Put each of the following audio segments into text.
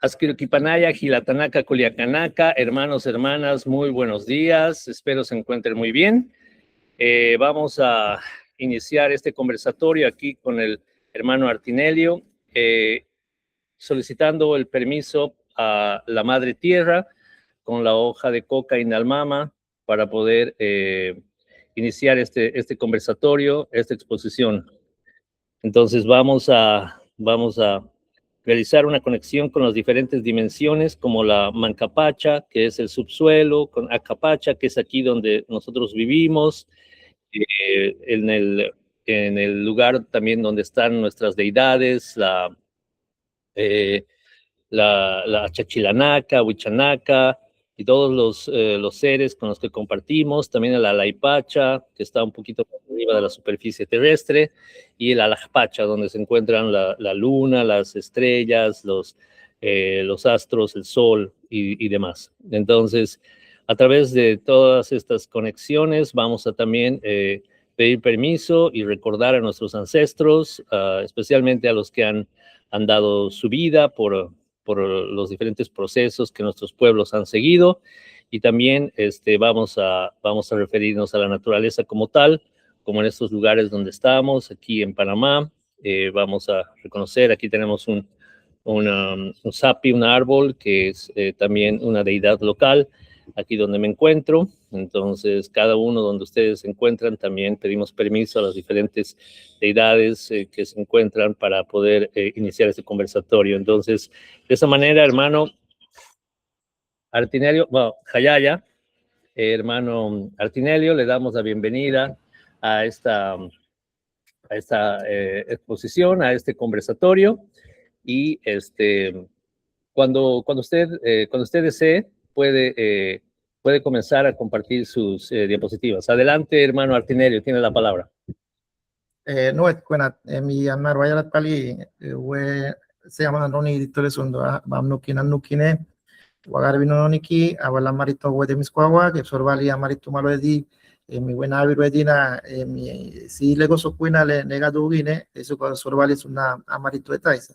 Azquiroquipanaya, Gilatanaka, Culiacanaca, hermanos, hermanas, muy buenos días, espero se encuentren muy bien. Vamos a iniciar este conversatorio aquí con el hermano Artinelio, solicitando el permiso a la Madre Tierra con la hoja de coca inalmama para poder iniciar este conversatorio, esta exposición. Entonces vamos a realizar una conexión con las diferentes dimensiones, como la Mancapacha, que es el subsuelo, con Acapacha, que es aquí donde nosotros vivimos, en el lugar también donde están nuestras deidades, la Chachilanaca, Huichanaca, y todos los seres con los que compartimos, también la Laipacha, que está un poquito más arriba de la superficie terrestre, y el Alajpacha, donde se encuentran la luna, las estrellas, los astros, el sol y demás. Entonces, a través de todas estas conexiones, vamos a también pedir permiso y recordar a nuestros ancestros, especialmente a los que han dado su vida por los diferentes procesos que nuestros pueblos han seguido, y también vamos a referirnos a la naturaleza como tal, como en estos lugares donde estamos, aquí en Panamá. Vamos a reconocer, aquí tenemos un sapi, un árbol, que es también una deidad local, aquí donde me encuentro. Entonces, cada uno donde ustedes se encuentran, también pedimos permiso a las diferentes deidades que se encuentran para poder iniciar este conversatorio. Entonces, de esa manera, hermano Artinelio, bueno, Jayaya, hermano Artinelio, le damos la bienvenida a esta exposición, a este conversatorio, y cuando usted desee, puede comenzar a compartir sus diapositivas. Adelante, hermano Artinelio, tiene la palabra. Nuet kuenat mi amar wayarat pali we se llama Roni Ditole Sundo bam nukinan nukine wagar vino niki abala marito we de misquawa que sorbali amarito malo di mi buena abiru edina mi si lego sokuina le nega dugine eso ko sorbali sunna amarito etaisa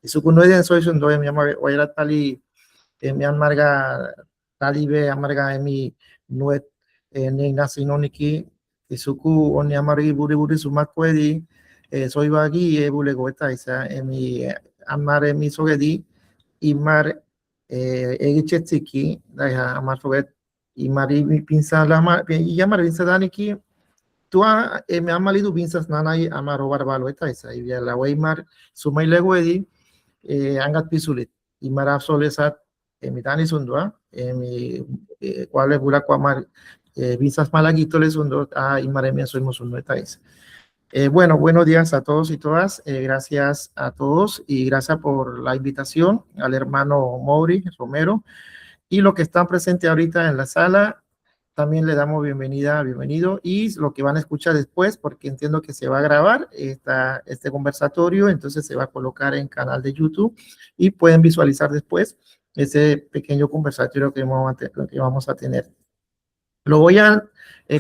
eso kuno edin soy sundo mi amar wayarat pali mi amarga talibe amarga mi nuet ni nasino niki Isuku oni amari buri sumakwedi soy bagi bule goeta isa emi amare mi sogedi imar egichetsiki da amar soget imari pinsa la ma yamar pinsa daniki tua emi amali du pinsas nanai amaro barbalo eta isa y la weimar sumai legwedi angat pisulit imar absolesat emi tani sundua emi kwale bula kwamar visas malaguito les undo a Imaremia somos un metais. Bueno, buenos días a todos y todas. Gracias a todos y gracias por la invitación al hermano Mauri Romero y los que están presentes ahorita en la sala. También le damos bienvenido y lo que van a escuchar después, porque entiendo que se va a grabar este conversatorio, entonces se va a colocar en canal de YouTube y pueden visualizar después ese pequeño conversatorio que vamos a tener. Lo voy a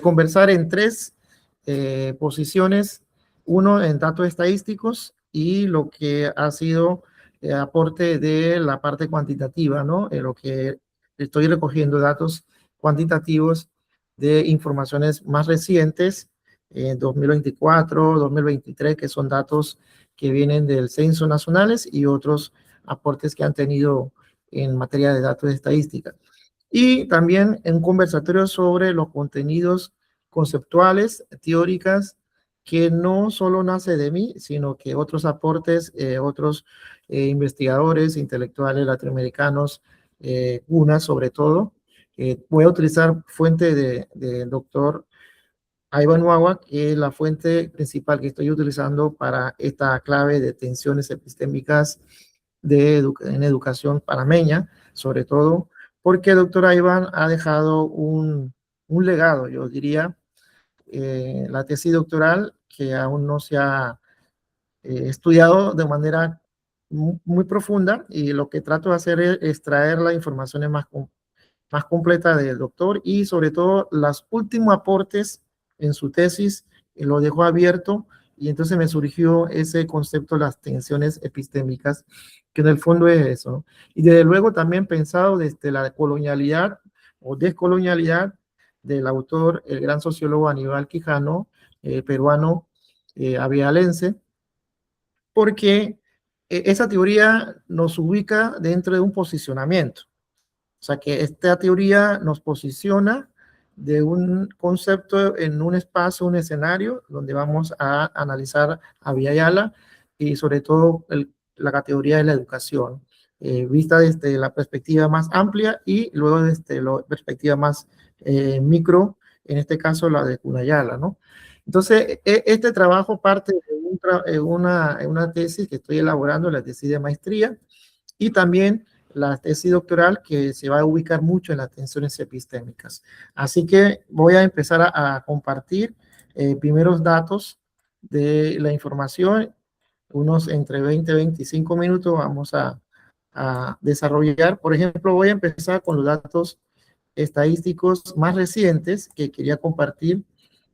conversar en tres posiciones, uno en datos estadísticos y lo que ha sido aporte de la parte cuantitativa, ¿no? Lo que estoy recogiendo datos cuantitativos de informaciones más recientes, 2024, 2023, que son datos que vienen del Censo Nacionales y otros aportes que han tenido en materia de datos de estadística. Y también un conversatorio sobre los contenidos conceptuales, teóricas, que no solo nace de mí, sino que otros aportes, otros investigadores, intelectuales latinoamericanos, UNA sobre todo. Voy a utilizar fuente del doctor Ivan Wawa, que es la fuente principal que estoy utilizando para esta clave de tensiones epistémicas en educación panameña, sobre todo porque el doctor Iván ha dejado un legado, yo diría, la tesis doctoral que aún no se ha estudiado de manera muy profunda, y lo que trato de hacer es extraer la información más completa del doctor y sobre todo los últimos aportes en su tesis, lo dejó abierto y entonces me surgió ese concepto de las tensiones epistémicas, que en el fondo es eso, ¿no? Y desde luego también pensado desde la colonialidad o descolonialidad del autor, el gran sociólogo Aníbal Quijano, peruano, avialense, porque esa teoría nos ubica dentro de un posicionamiento. O sea que esta teoría nos posiciona de un concepto en un espacio, un escenario, donde vamos a analizar a Villayala y sobre todo la categoría de la educación, vista desde la perspectiva más amplia y luego desde la perspectiva más micro, en este caso la de Cunayala, ¿no? Entonces, este trabajo parte de una tesis que estoy elaborando, la tesis de maestría, y también la tesis doctoral que se va a ubicar mucho en las tensiones epistémicas. Así que voy a empezar a compartir primeros datos de la información, unos entre 20 y 25 minutos vamos a desarrollar. Por ejemplo, voy a empezar con los datos estadísticos más recientes que quería compartir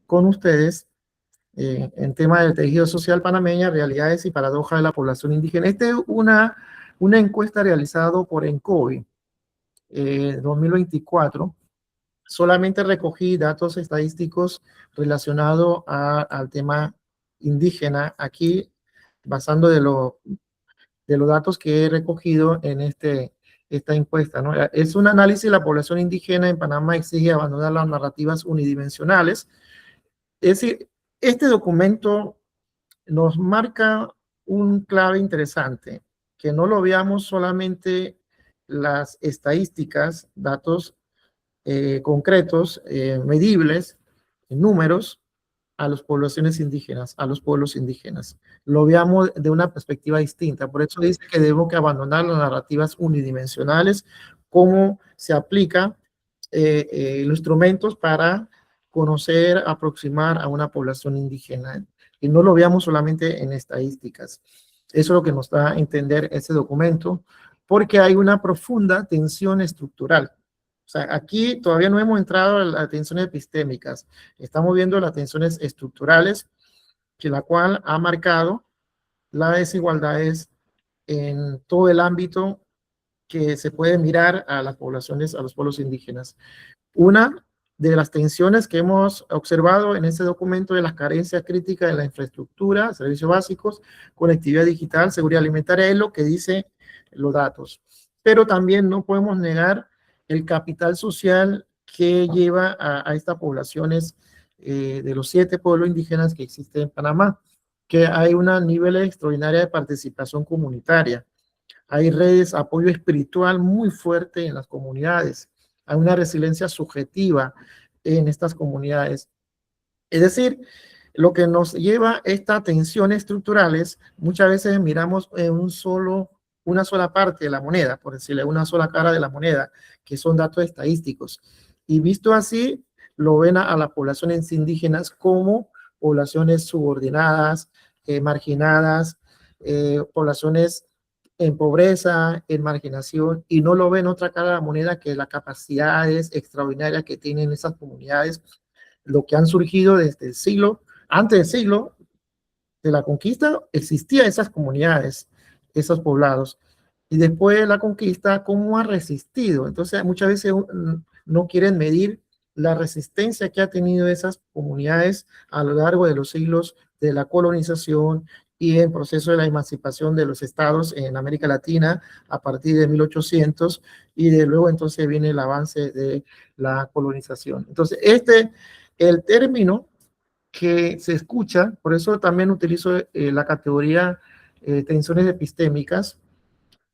con ustedes en tema del tejido social panameña, realidades y paradojas de la población indígena. Esta es una encuesta realizada por ENCOVI 2024. Solamente recogí datos estadísticos relacionados al tema indígena aquí, basando de los datos que he recogido en esta encuesta, ¿no? Es un análisis de la población indígena en Panamá exige abandonar las narrativas unidimensionales. Es decir, este documento nos marca un clave interesante, que no lo veamos solamente las estadísticas, datos concretos, medibles, números, a las poblaciones indígenas, a los pueblos indígenas. Lo veamos de una perspectiva distinta. Por eso dice que debemos que abandonar las narrativas unidimensionales, cómo se aplica los instrumentos para conocer, aproximar a una población indígena. Y no lo veamos solamente en estadísticas. Eso es lo que nos da a entender ese documento, porque hay una profunda tensión estructural. O sea, aquí todavía no hemos entrado a las tensiones epistémicas. Estamos viendo las tensiones estructurales, que la cual ha marcado las desigualdades en todo el ámbito que se puede mirar a las poblaciones, a los pueblos indígenas. Una de las tensiones que hemos observado en este documento de las carencias críticas de la infraestructura, servicios básicos, conectividad digital, seguridad alimentaria, es lo que dice los datos. Pero también no podemos negar el capital social que lleva a estas poblaciones de los 7 pueblos indígenas que existen en Panamá, que hay un nivel extraordinario de participación comunitaria. Hay redes de apoyo espiritual muy fuerte en las comunidades. Hay una resiliencia subjetiva en estas comunidades. Es decir, lo que nos lleva a estas tensiones estructurales, muchas veces miramos en una sola parte de la moneda, por decirle, una sola cara de la moneda, que son datos estadísticos. Y visto así, lo ven a las poblaciones indígenas como poblaciones subordinadas, marginadas, poblaciones en pobreza, en marginación, y no lo ven otra cara de la moneda que las capacidades extraordinarias que tienen esas comunidades, lo que han surgido desde el siglo, antes del siglo de la conquista, existían esas comunidades, esos poblados, y después de la conquista, ¿cómo ha resistido? Entonces, muchas veces no quieren medir la resistencia que ha tenido esas comunidades a lo largo de los siglos de la colonización y el proceso de la emancipación de los estados en América Latina a partir de 1800, y de luego entonces viene el avance de la colonización. Entonces, el término que se escucha, por eso también utilizo la categoría tensiones epistémicas,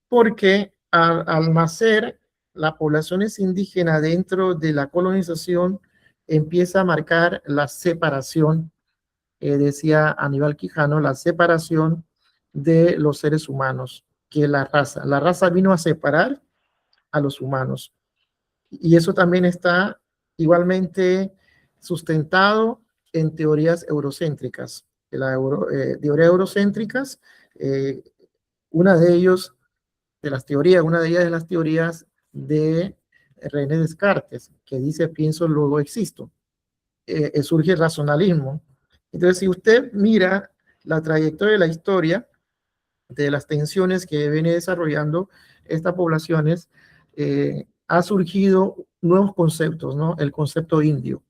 porque al nacer las poblaciones indígenas dentro de la colonización empieza a marcar la separación, decía Aníbal Quijano, la separación de los seres humanos, que la raza vino a separar a los humanos. Y eso también está igualmente sustentado en teorías eurocéntricas. Teorías eurocéntricas, una de ellos, una de ellas de las teorías de René Descartes, que dice pienso, luego existo. Surge el racionalismo. Entonces, si usted mira la trayectoria de la historia de las tensiones que viene desarrollando estas poblaciones, ha surgido nuevos conceptos, ¿no? El concepto indio.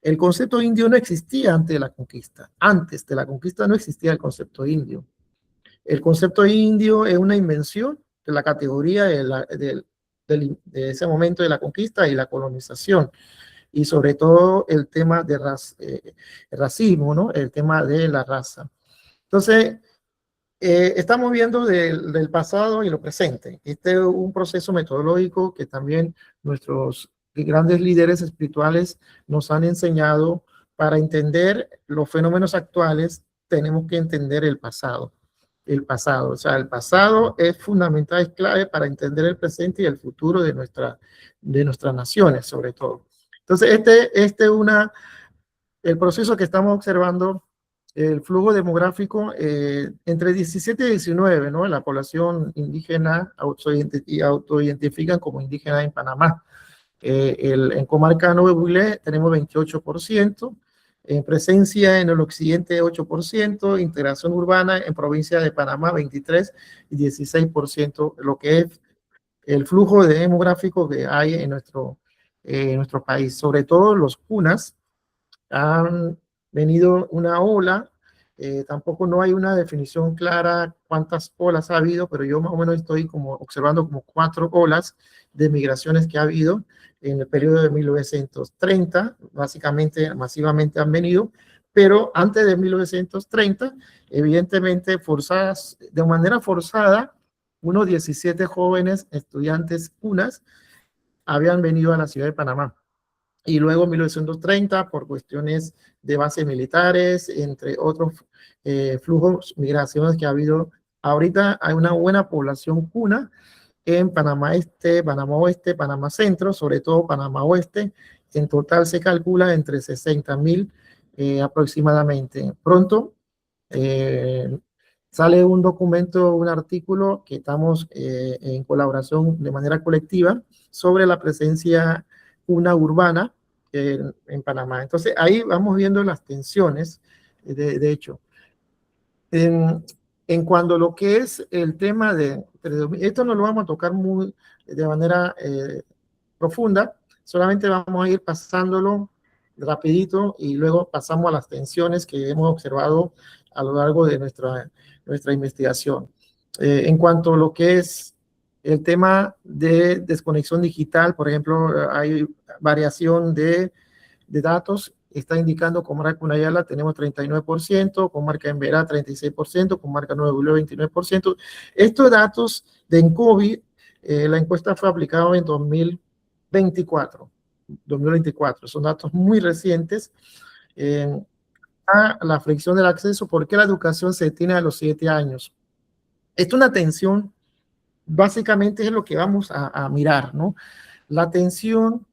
El concepto indio no existía antes de la conquista. Antes de la conquista no existía el concepto indio. El concepto indio es una invención de la categoría de ese momento de la conquista y la colonización, y sobre todo el tema de racismo, ¿no? El tema de la raza. Entonces, estamos viendo del pasado y lo presente. Este es un proceso metodológico que también nuestros grandes líderes espirituales nos han enseñado. Para entender los fenómenos actuales, tenemos que entender el pasado. El pasado, o sea, el pasado es fundamental, es clave para entender el presente y el futuro de nuestras naciones, sobre todo. Entonces, el proceso que estamos observando, el flujo demográfico entre 17 y 19, ¿no? La población indígena autoidentifican como indígena en Panamá. En comarca Nuevo Buglé tenemos 28%, presencia en el occidente 8%, integración urbana en provincia de Panamá 23 y 16%, lo que es el flujo demográfico que hay en nuestro país. Sobre todo los cunas han venido una ola, tampoco no hay una definición clara cuántas olas ha habido, pero yo más o menos estoy como observando como 4 olas de migraciones que ha habido en el periodo de 1930, básicamente, masivamente han venido, pero antes de 1930, evidentemente forzadas, de manera forzada, unos 17 jóvenes estudiantes cunas habían venido a la ciudad de Panamá. Y luego en 1930, por cuestiones de bases militares, entre otros flujos, migraciones que ha habido, ahorita hay una buena población cuna en Panamá Este, Panamá Oeste, Panamá Centro, sobre todo Panamá Oeste. En total se calcula entre 60.000 aproximadamente. Pronto sale un documento, un artículo que estamos en colaboración de manera colectiva sobre la presencia una urbana en Panamá. Entonces ahí vamos viendo las tensiones, de hecho. En cuanto a lo que es el tema esto no lo vamos a tocar de manera profunda, solamente vamos a ir pasándolo rapidito y luego pasamos a las tensiones que hemos observado a lo largo de nuestra investigación. En cuanto a lo que es el tema de desconexión digital, por ejemplo, hay variación de datos. Está indicando comarca Cunayala tenemos 39%, comarca Emberá 36%, comarca Nuevo León 29%. Estos datos de ENCOVI, la encuesta fue aplicada en 2024, son datos muy recientes. A la fricción del acceso, ¿por qué la educación se detiene a los 7 años? Esto es una atención, básicamente es lo que vamos a mirar, ¿no? La atención.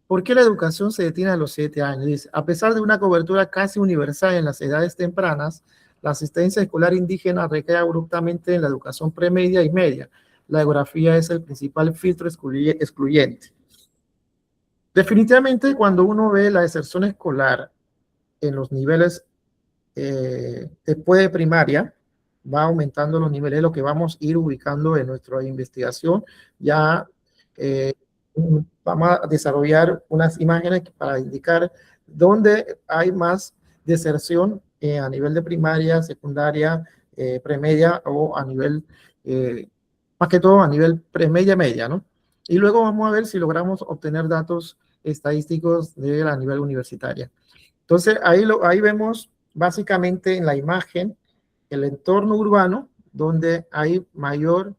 ¿Por qué la educación se detiene a los 7 años? Dice, a pesar de una cobertura casi universal en las edades tempranas, la asistencia escolar indígena recae abruptamente en la educación premedia y media. La geografía es el principal filtro excluyente. Definitivamente, cuando uno ve la deserción escolar en los niveles después de primaria, va aumentando los niveles, lo que vamos a ir ubicando en nuestra investigación. Ya vamos a desarrollar unas imágenes para indicar dónde hay más deserción a nivel de primaria, secundaria, premedia o a nivel, más que todo a nivel premedia, media, ¿no? Y luego vamos a ver si logramos obtener datos estadísticos a nivel universitaria. Entonces, ahí vemos básicamente en la imagen el entorno urbano donde hay mayor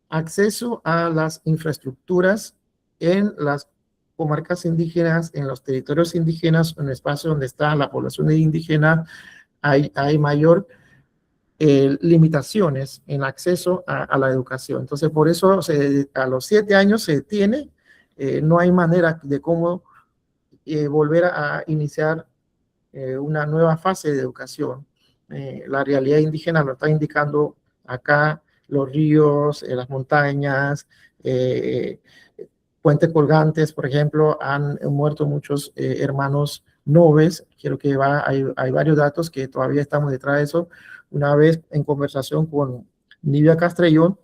acceso a las infraestructuras en las comarcas indígenas, en los territorios indígenas, en el espacio donde está la población indígena, hay mayor limitaciones en acceso a la educación. Entonces, por eso a los 7 años se detiene, no hay manera de cómo volver a iniciar una nueva fase de educación. La realidad indígena lo está indicando acá, los ríos, las montañas, puentes colgantes, por ejemplo, han muerto muchos hermanos Noves. Quiero que hay varios datos que todavía estamos detrás de eso. Una vez en conversación con Nivia Castrellón,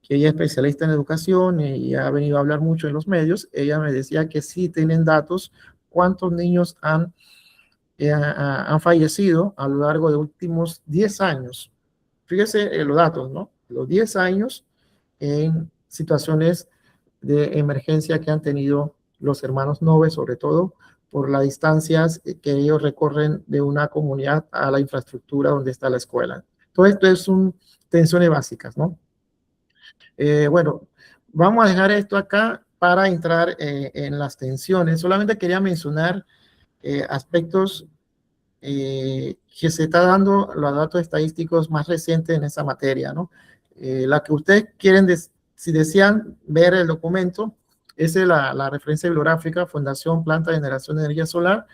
que ella es especialista en educación y ha venido a hablar mucho en los medios, ella me decía que sí tienen datos, cuántos niños han fallecido a lo largo de los últimos 10 años. Fíjese los datos, ¿no? Los 10 años en situaciones de emergencia que han tenido los hermanos Nove, sobre todo por las distancias que ellos recorren de una comunidad a la infraestructura donde está la escuela. Todo esto son tensiones básicas, ¿no? Bueno, vamos a dejar esto acá para entrar en las tensiones. Solamente quería mencionar aspectos que se está dando los datos estadísticos más recientes en esa materia, ¿no? La que ustedes quieren, si desean ver el documento, esa es la referencia bibliográfica, Fundación Planta de Generación de Energía Solar,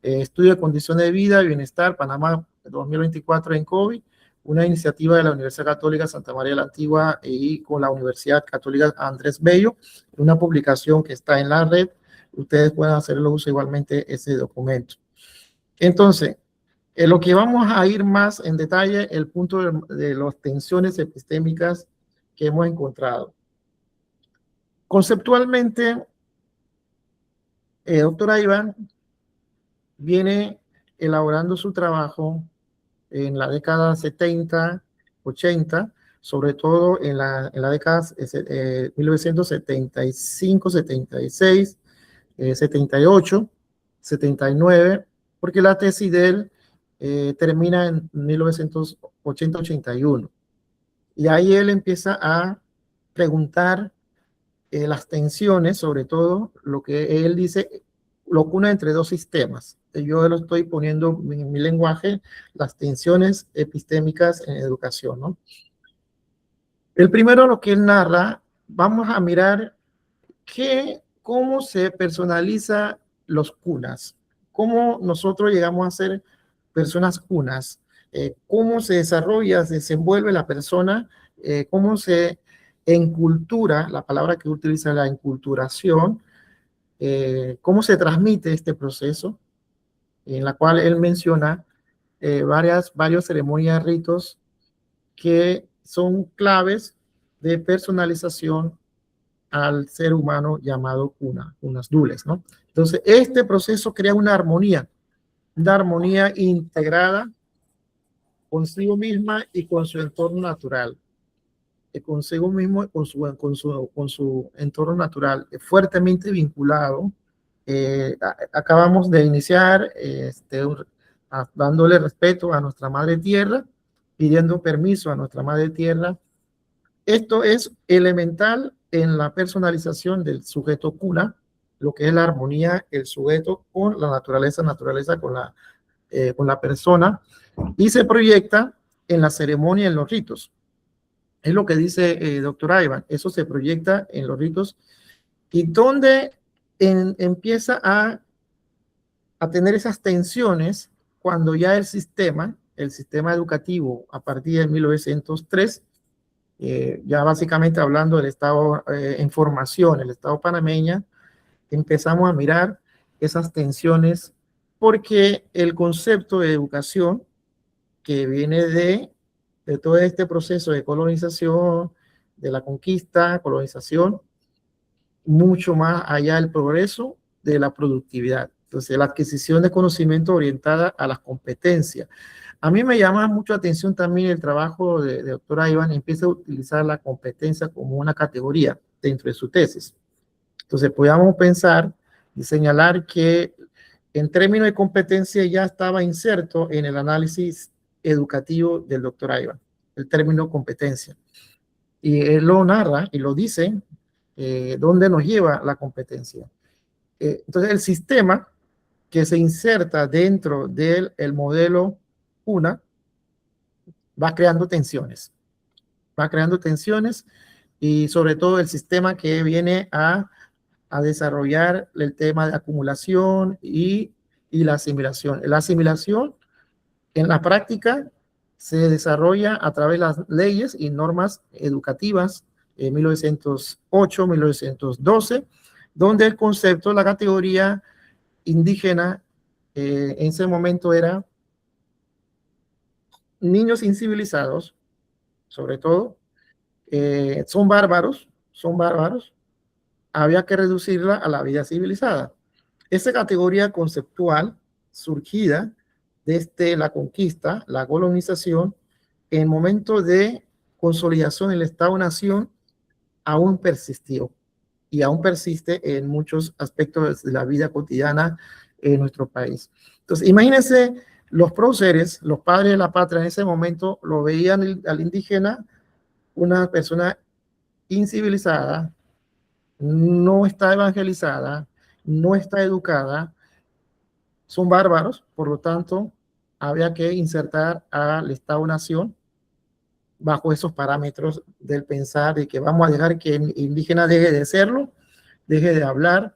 Estudio de Condiciones de Vida y Bienestar, Panamá 2024 en COVID, una iniciativa de la Universidad Católica Santa María de la Antigua y con la Universidad Católica Andrés Bello, una publicación que está en la red. Ustedes pueden hacerlo uso igualmente ese documento. Entonces, lo que vamos a ir más en detalle, el punto de las tensiones epistémicas que hemos encontrado. Conceptualmente, el doctor Iván viene elaborando su trabajo en la década 70, 80, sobre todo en la década 1975, 76, 78, 79, porque la tesis de él termina en 1980-81. Y ahí él empieza a preguntar las tensiones, sobre todo lo que él dice, lo une entre dos sistemas. Yo lo estoy poniendo en mi lenguaje, las tensiones epistémicas en educación, ¿no? El primero, lo que él narra, vamos a mirar cómo se personaliza los cunas, cómo nosotros llegamos a ser personas cunas, cómo se desarrolla, se desenvuelve la persona, cómo se encultura, la palabra que utiliza la enculturación, cómo se transmite este proceso, en la cual él menciona varias ceremonias, ritos que son claves de personalización al ser humano llamado unas dules, ¿no? Entonces, este proceso crea una armonía integrada consigo misma y con su entorno natural, consigo mismo, con su entorno natural, fuertemente vinculado. Acabamos de iniciar dándole respeto a nuestra Madre Tierra, pidiendo permiso a nuestra Madre Tierra. Esto es elemental en la personalización del sujeto cuna, lo que es la armonía, el sujeto con la naturaleza con la persona, y se proyecta en la ceremonia, en los ritos. Es lo que dice doctor Iván, eso se proyecta en los ritos, y donde empieza a tener esas tensiones cuando ya el sistema educativo a partir de 1903, ya básicamente hablando del Estado en formación, el Estado panameño, empezamos a mirar esas tensiones porque el concepto de educación que viene de todo este proceso de colonización, de la conquista, colonización, mucho más allá del progreso de la productividad. Entonces, la adquisición de conocimiento orientada a las competencias. A mí me llama mucho la atención también el trabajo de doctora Iván, empieza a utilizar la competencia como una categoría dentro de su tesis. Entonces, podríamos pensar y señalar que en términos de competencia ya estaba inserto en el análisis educativo del doctor Iván, el término competencia. Y él lo narra y lo dice, dónde nos lleva la competencia. Entonces, el sistema que se inserta dentro del modelo UNA va creando tensiones y sobre todo el sistema que viene a desarrollar el tema de acumulación y la asimilación. La asimilación en la práctica se desarrolla a través de las leyes y normas educativas en 1908, 1912, donde el concepto, la categoría indígena en ese momento era niños incivilizados, sobre todo, son bárbaros, había que reducirla a la vida civilizada. Esa categoría conceptual surgida desde la conquista, la colonización, en momento de consolidación del Estado-Nación, aún persistió y aún persiste en muchos aspectos de la vida cotidiana en nuestro país. Entonces, imagínense, los próceres, los padres de la patria en ese momento, lo veían al indígena una persona incivilizada, no está evangelizada, no está educada, son bárbaros, por lo tanto, había que insertar al Estado-Nación bajo esos parámetros del pensar de que vamos a dejar que el indígena deje de serlo, deje de hablar.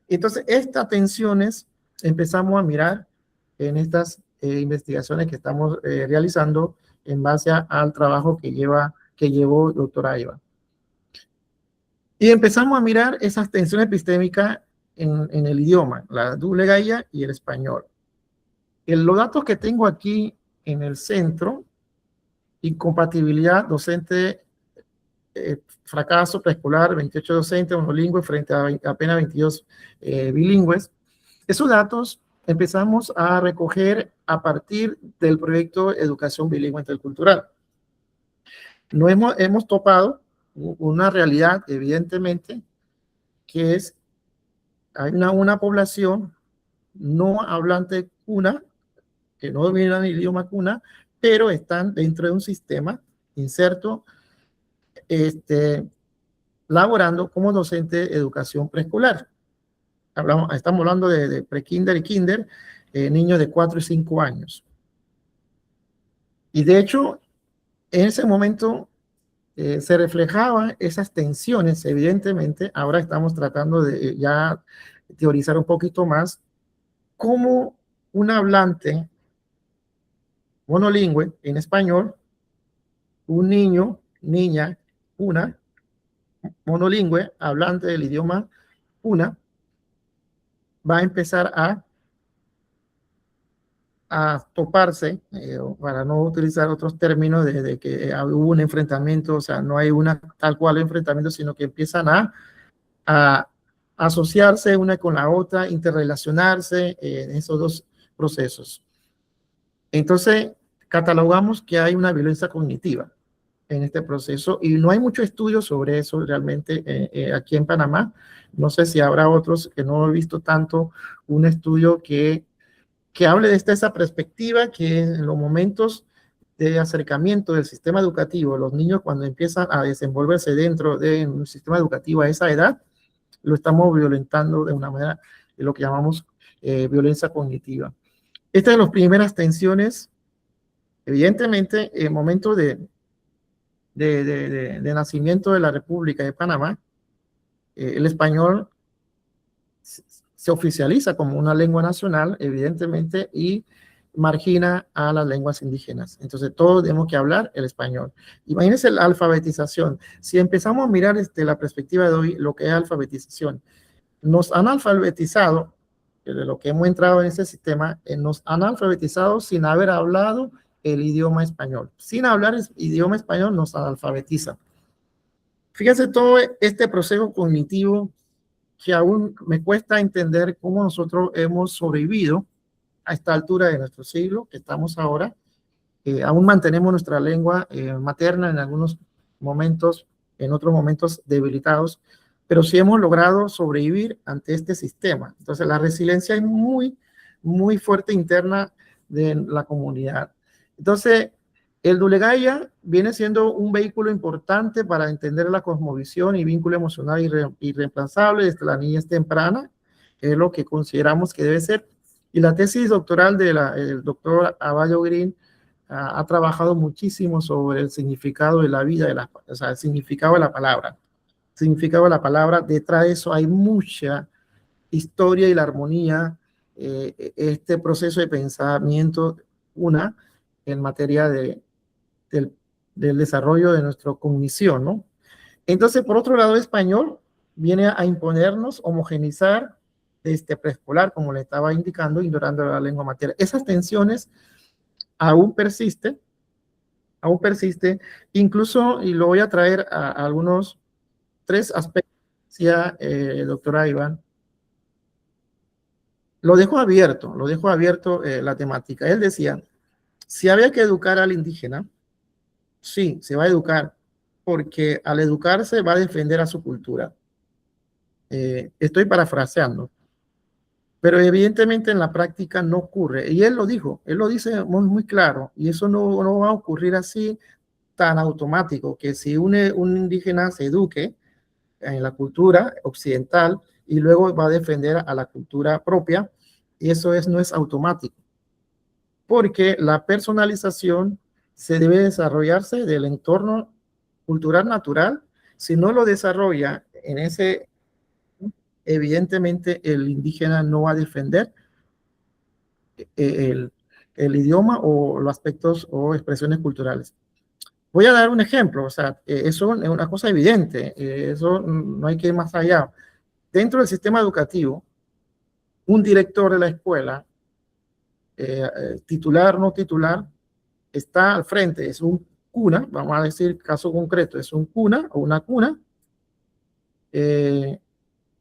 Entonces, estas tensiones empezamos a mirar en estas investigaciones que estamos realizando en base al trabajo que llevó doctora Eva. Y empezamos a mirar esas tensiones epistémicas en el idioma, la doble gaia y el español. Los datos que tengo aquí en el centro, incompatibilidad docente, fracaso preescolar, 28 docentes monolingües frente a apenas 22 bilingües. Esos datos empezamos a recoger a partir del proyecto Educación Bilingüe Intercultural. No hemos topado una realidad, evidentemente, que es, hay una población no hablante cuna, que no dominan el idioma cuna, pero están dentro de un sistema inserto, laborando como docente de educación preescolar. Estamos hablando de prekinder y kinder, niños de 4 y 5 años. Y de hecho, en ese momento se reflejaban esas tensiones, evidentemente. Ahora estamos tratando de ya teorizar un poquito más cómo un hablante monolingüe en español, un niño, niña, una, monolingüe, hablante del idioma una, va a empezar a toparse, para no utilizar otros términos, de que hubo un enfrentamiento, o sea, no hay una tal cual enfrentamiento, sino que empiezan a asociarse una con la otra, interrelacionarse en esos dos procesos. Entonces, catalogamos que hay una violencia cognitiva en este proceso y no hay mucho estudio sobre eso realmente aquí en Panamá. No sé si habrá otros, que no he visto tanto un estudio que hable desde esa perspectiva, que en los momentos de acercamiento del sistema educativo, los niños cuando empiezan a desenvolverse dentro de un sistema educativo a esa edad, lo estamos violentando de una manera, de lo que llamamos violencia cognitiva. Estas son las primeras tensiones, evidentemente, en el momento de nacimiento de la República de Panamá. El español se oficializa como una lengua nacional, evidentemente, y margina a las lenguas indígenas. Entonces, todos tenemos que hablar el español. Imagínense la alfabetización. Si empezamos a mirar desde la perspectiva de hoy lo que es alfabetización, nos han alfabetizado, de lo que hemos entrado en ese sistema, nos han alfabetizado sin haber hablado el idioma español. Sin hablar el idioma español nos alfabetizan. Fíjense todo este proceso cognitivo que aún me cuesta entender cómo nosotros hemos sobrevivido a esta altura de nuestro siglo que estamos ahora. Aún mantenemos nuestra lengua materna en algunos momentos, en otros momentos debilitados, pero sí hemos logrado sobrevivir ante este sistema. Entonces, la resiliencia es muy, muy fuerte interna de la comunidad. Entonces, el Dulegaya viene siendo un vehículo importante para entender la cosmovisión y vínculo emocional irreemplazable desde la niñez temprana, que es lo que consideramos que debe ser. Y la tesis doctoral del doctor Abayo Green ha trabajado muchísimo sobre el significado de la vida, o sea, el significado de la palabra. El significado de la palabra, detrás de eso hay mucha historia y la armonía, este proceso de pensamiento, en materia del desarrollo de nuestra cognición, ¿no? Entonces, por otro lado, el español viene a imponernos, homogenizar desde preescolar, como le estaba indicando, ignorando la lengua materna. Esas tensiones aún persisten, incluso, y lo voy a traer a algunos 3 aspectos, decía doctora Iván. Lo dejo abierto la temática. Él decía, si había que educar al indígena, sí, se va a educar, porque al educarse va a defender a su cultura. Estoy parafraseando, pero evidentemente en la práctica no ocurre. Y él lo dijo, él lo dice muy, muy claro, y eso no va a ocurrir así tan automático, que si un indígena se eduque en la cultura occidental y luego va a defender a la cultura propia, y eso no es automático, porque la personalización se debe desarrollarse del entorno cultural natural. Si no lo desarrolla en ese, evidentemente el indígena no va a defender el, el idioma o los aspectos o expresiones culturales. Voy a dar un ejemplo, o sea, eso es una cosa evidente, eso no hay que ir más allá. Dentro del sistema educativo, un director de la escuela, titular o no titular, está al frente, es un cuna, vamos a decir caso concreto, es un cuna o una cuna. Él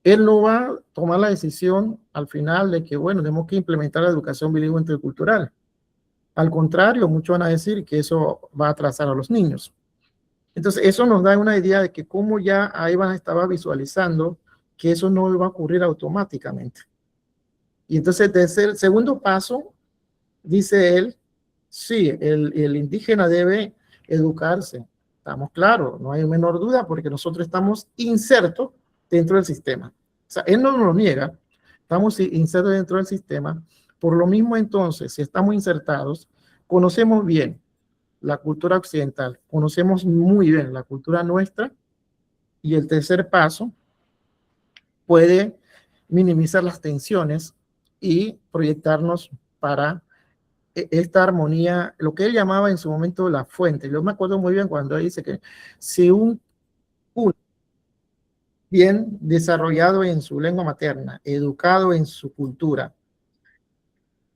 no va a tomar la decisión al final de que, bueno, tenemos que implementar la educación bilingüe intercultural. Al contrario, muchos van a decir que eso va a atrasar a los niños. Entonces, eso nos da una idea de que como ya Iván estaba visualizando que eso no va a ocurrir automáticamente. Y entonces, desde el segundo paso, dice él, sí, el indígena debe educarse. Estamos claros, no hay menor duda, porque nosotros estamos insertos dentro del sistema. O sea, él no nos lo niega, estamos insertos dentro del sistema. Por lo mismo, entonces, si estamos insertados, conocemos bien la cultura occidental, conocemos muy bien la cultura nuestra, y el tercer paso puede minimizar las tensiones y proyectarnos para esta armonía, lo que él llamaba en su momento la fuente. Yo me acuerdo muy bien cuando él dice que si un bien desarrollado en su lengua materna, educado en su cultura,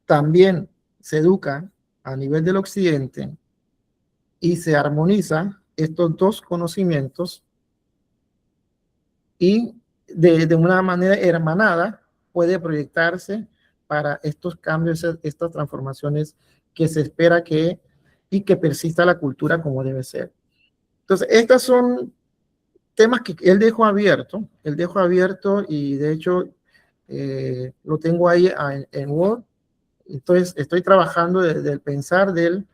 también se educa a nivel del occidente y se armoniza estos dos conocimientos, y de una manera hermanada puede proyectarse para estos cambios, estas transformaciones que se espera y que persista la cultura como debe ser. Entonces, estos son temas que él dejó abierto, y de hecho lo tengo ahí en Word. Entonces, estoy trabajando desde el pensar de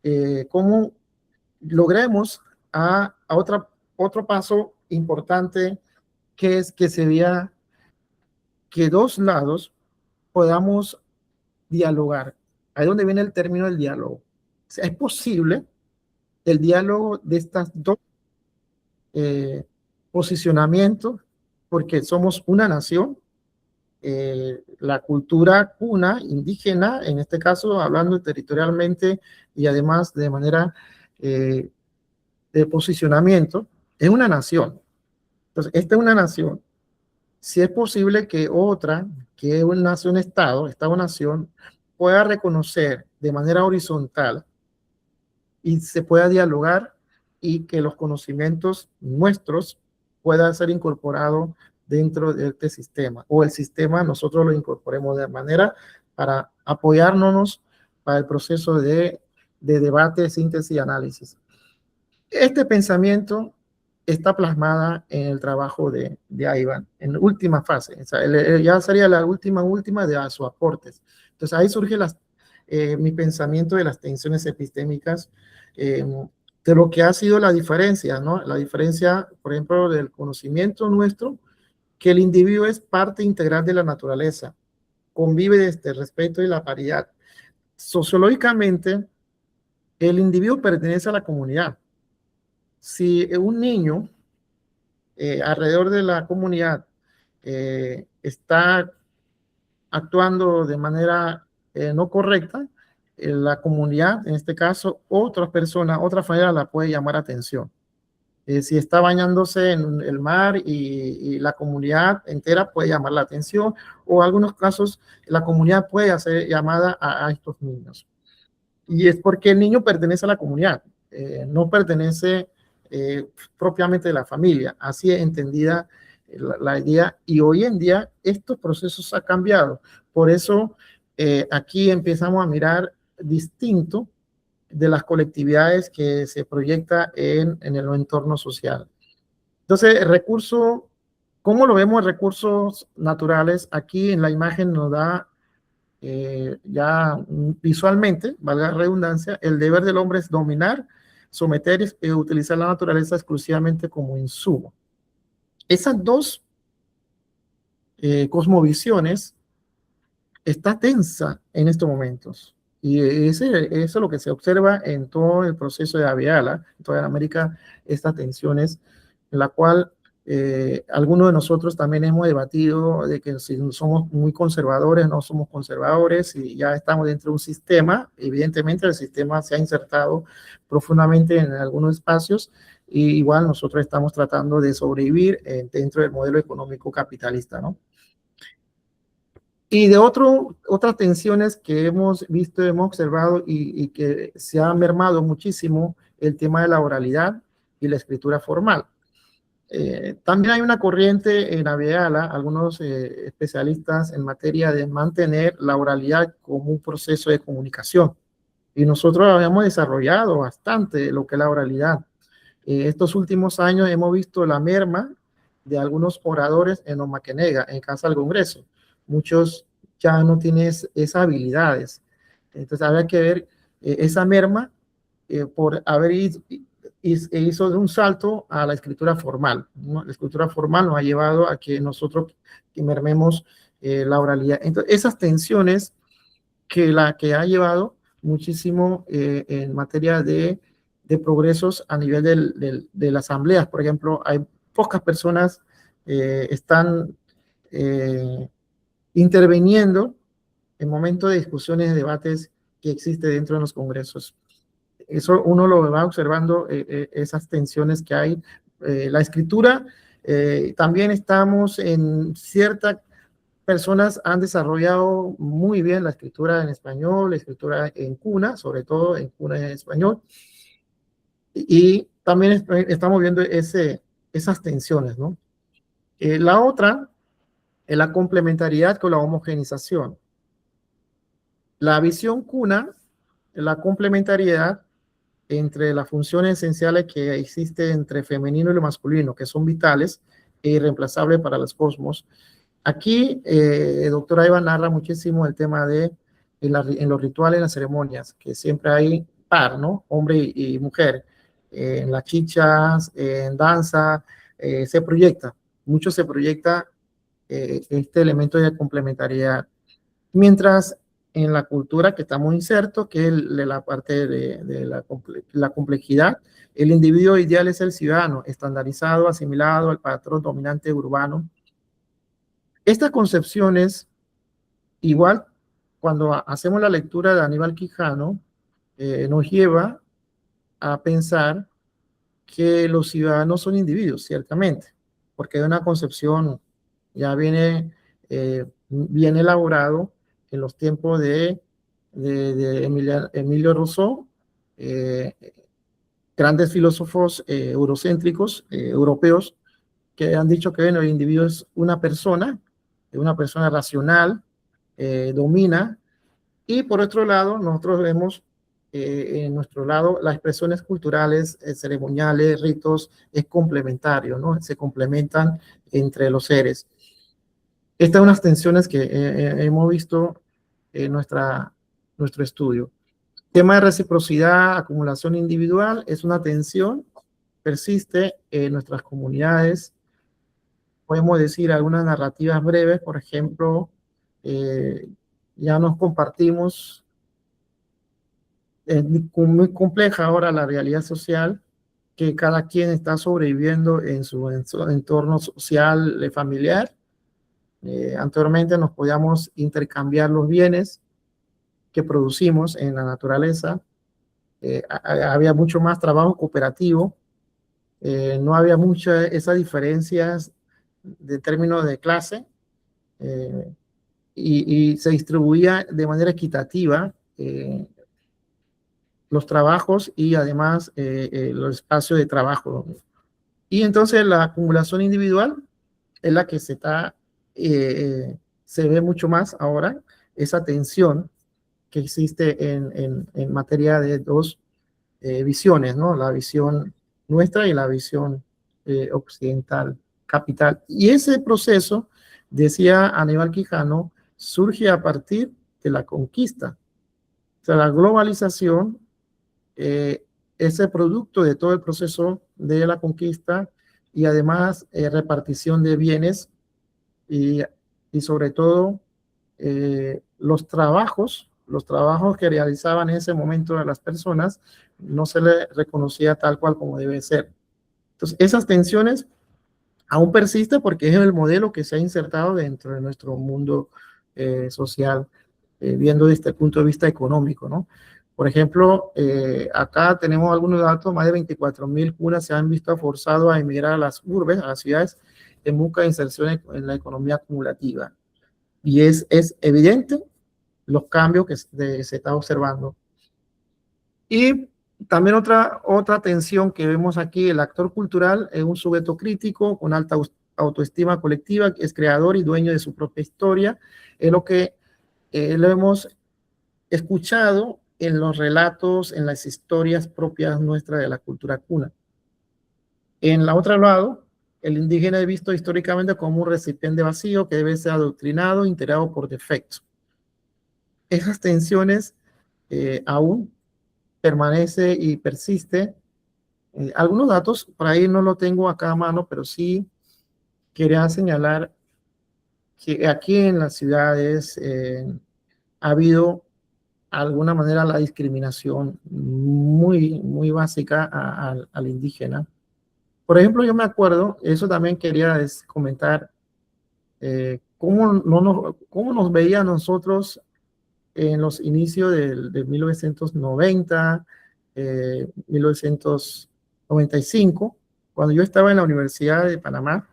él, cómo logremos otro paso importante, que es que sería que dos lados podamos dialogar. Ahí es donde viene el término del diálogo. O sea, es posible el diálogo de estas dos posicionamientos, porque somos una nación, la cultura cuna indígena, en este caso hablando territorialmente y además de manera de posicionamiento, es una nación. Entonces, esta es una nación. Si es posible que otra, que es una nación-estado, Estado-nación, pueda reconocer de manera horizontal y se pueda dialogar, y que los conocimientos nuestros puedan ser incorporados dentro de este sistema, o el sistema nosotros lo incorporemos de manera para apoyarnos para el proceso de debate, síntesis y análisis. Este pensamiento está plasmada en el trabajo de Iván, en última fase. O sea, ya sería la última de sus aportes. Entonces ahí surge mi pensamiento de las tensiones epistémicas, de lo que ha sido la diferencia, ¿no? La diferencia, por ejemplo, del conocimiento nuestro, que el individuo es parte integral de la naturaleza, convive desde el respeto y la paridad. Sociológicamente, el individuo pertenece a la comunidad. Si un niño alrededor de la comunidad está actuando de manera no correcta, la comunidad, en este caso, otras personas, otra familia la puede llamar atención. Si está bañándose en el mar y la comunidad entera puede llamar la atención, o en algunos casos la comunidad puede hacer llamada a estos niños. Y es porque el niño pertenece a la comunidad, no pertenece propiamente de la familia. Así es entendida la idea, y hoy en día estos procesos han cambiado. Por eso aquí empezamos a mirar distinto de las colectividades que se proyecta en el entorno social. Entonces, el recurso, ¿cómo lo vemos? Recursos naturales, aquí en la imagen nos da ya visualmente, valga la redundancia, el deber del hombre es dominar, someter y utilizar la naturaleza exclusivamente como insumo. Esas dos cosmovisiones está tensa en estos momentos. Y eso es lo que se observa en todo el proceso de Abya, en toda América, estas tensiones, en la cual algunos de nosotros también hemos debatido de que si somos muy conservadores, no somos conservadores, y ya estamos dentro de un sistema. Evidentemente el sistema se ha insertado profundamente en algunos espacios, y igual nosotros estamos tratando de sobrevivir dentro del modelo económico capitalista, ¿no? Y de otras tensiones que hemos visto, hemos observado y que se ha mermado muchísimo, el tema de la oralidad y la escritura formal. También hay una corriente en Abya, algunos especialistas en materia de mantener la oralidad como un proceso de comunicación. Y nosotros habíamos desarrollado bastante lo que es la oralidad. Estos últimos años hemos visto la merma de algunos oradores en Omaquenega, en Casa del Congreso. Muchos ya no tienen esas habilidades. Entonces habría que ver esa merma por haber hizo de un salto a la escritura formal, ¿no? La escritura formal nos ha llevado a que nosotros mermemos la oralidad. Entonces, esas tensiones que ha llevado muchísimo en materia de progresos a nivel de las asambleas. Por ejemplo, hay pocas personas están interviniendo en momentos de discusiones, de debates que existe dentro de los congresos. Eso uno lo va observando, esas tensiones que hay. La escritura, también estamos en ciertas personas han desarrollado muy bien la escritura en español, la escritura en cuna, sobre todo en cuna en español. Y también estamos viendo esas tensiones, ¿no? La otra es la complementariedad con la homogenización. La visión cuna, la complementariedad entre las funciones esenciales que existen entre femenino y lo masculino, que son vitales e irreemplazables para los cosmos. Aquí, doctora Eva narra muchísimo el tema de en los rituales, en las ceremonias, que siempre hay par, ¿no? Hombre y mujer. En las chichas, en danza, se proyecta, mucho se proyecta este elemento de complementariedad. Mientras en la cultura que estamos insertos, que es la parte de la complejidad, el individuo ideal es el ciudadano, estandarizado, asimilado al patrón dominante urbano. Estas concepciones, igual, cuando hacemos la lectura de Aníbal Quijano, nos lleva a pensar que los ciudadanos son individuos, ciertamente, porque hay una concepción, ya viene bien elaborado en los tiempos de Emilio Rousseau, grandes filósofos eurocéntricos, europeos, que han dicho que bueno, el individuo es una persona racional, domina, y por otro lado, nosotros vemos en nuestro lado las expresiones culturales, ceremoniales, ritos, es complementario, ¿no? Se complementan entre los seres. Estas son unas tensiones que hemos visto en nuestro estudio. Tema de reciprocidad, acumulación individual, es una tensión, persiste en nuestras comunidades. Podemos decir algunas narrativas breves, por ejemplo, ya nos compartimos, es muy compleja ahora la realidad social, que cada quien está sobreviviendo en su entorno social, familiar. Anteriormente nos podíamos intercambiar los bienes que producimos en la naturaleza. Había mucho más trabajo cooperativo, no había muchas esas diferencias de términos de clase, y se distribuía de manera equitativa los trabajos y además los espacios de trabajo. Y entonces la acumulación individual es la que se ve mucho más ahora, esa tensión que existe en materia de dos visiones, ¿no? La visión nuestra y la visión occidental, capital. Y ese proceso, decía Aníbal Quijano, surge a partir de la conquista. O sea, la globalización es el producto de todo el proceso de la conquista y además repartición de bienes y, y sobre todo los trabajos que realizaban en ese momento a las personas no se le reconocía tal cual como debe ser. Entonces, esas tensiones aún persisten porque es el modelo que se ha insertado dentro de nuestro mundo social, viendo desde el punto de vista económico, ¿no? Por ejemplo, acá tenemos algunos datos, más de 24.000 cunas se han visto forzados a emigrar a las urbes, a las ciudades, en busca de inserción en la economía acumulativa. Y es evidente los cambios que se está observando. Y también otra tensión que vemos aquí, el actor cultural es un sujeto crítico con alta autoestima colectiva, que es creador y dueño de su propia historia, es lo que lo hemos escuchado en los relatos, en las historias propias nuestras de la cultura cuna. En la otro lado, el indígena es visto históricamente como un recipiente vacío que debe ser adoctrinado, integrado por defecto. Esas tensiones aún permanece y persiste. Algunos datos, por ahí no lo tengo acá a mano, pero sí quería señalar que aquí en las ciudades ha habido alguna manera la discriminación muy básica al indígena. Por ejemplo, yo me acuerdo, eso también quería comentar, cómo nos veía nosotros en los inicios de 1990, 1995, cuando yo estaba en la Universidad de Panamá,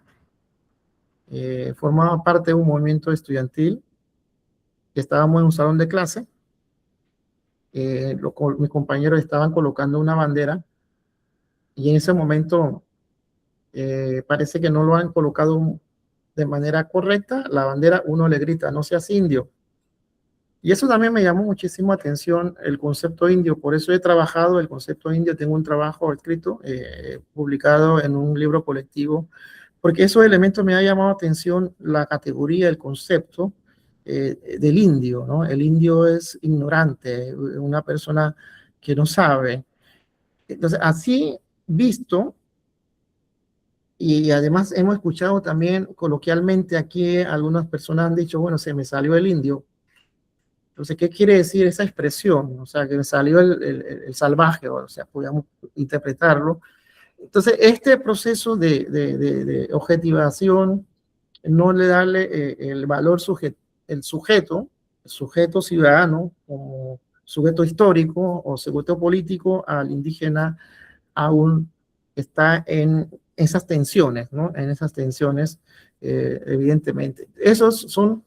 formaba parte de un movimiento estudiantil, estábamos en un salón de clase, mis compañeros estaban colocando una bandera y en ese momento parece que no lo han colocado de manera correcta, la bandera, uno le grita, no seas indio. Y eso también me llamó muchísimo atención, el concepto indio. Por eso he trabajado el concepto indio. Tengo un trabajo escrito, publicado en un libro colectivo, porque esos elementos me ha llamado atención, la categoría, el concepto del indio, ¿no? El indio es ignorante, una persona que no sabe. Entonces, así visto, y además hemos escuchado también coloquialmente aquí, algunas personas han dicho, bueno, se me salió el indio. Entonces, ¿qué quiere decir esa expresión? O sea, que me salió el salvaje, o sea, podríamos interpretarlo. Entonces, este proceso de objetivación no le da el valor el sujeto ciudadano, como sujeto histórico o sujeto político al indígena, aún está en esas tensiones, ¿no? En esas tensiones, evidentemente. Esos son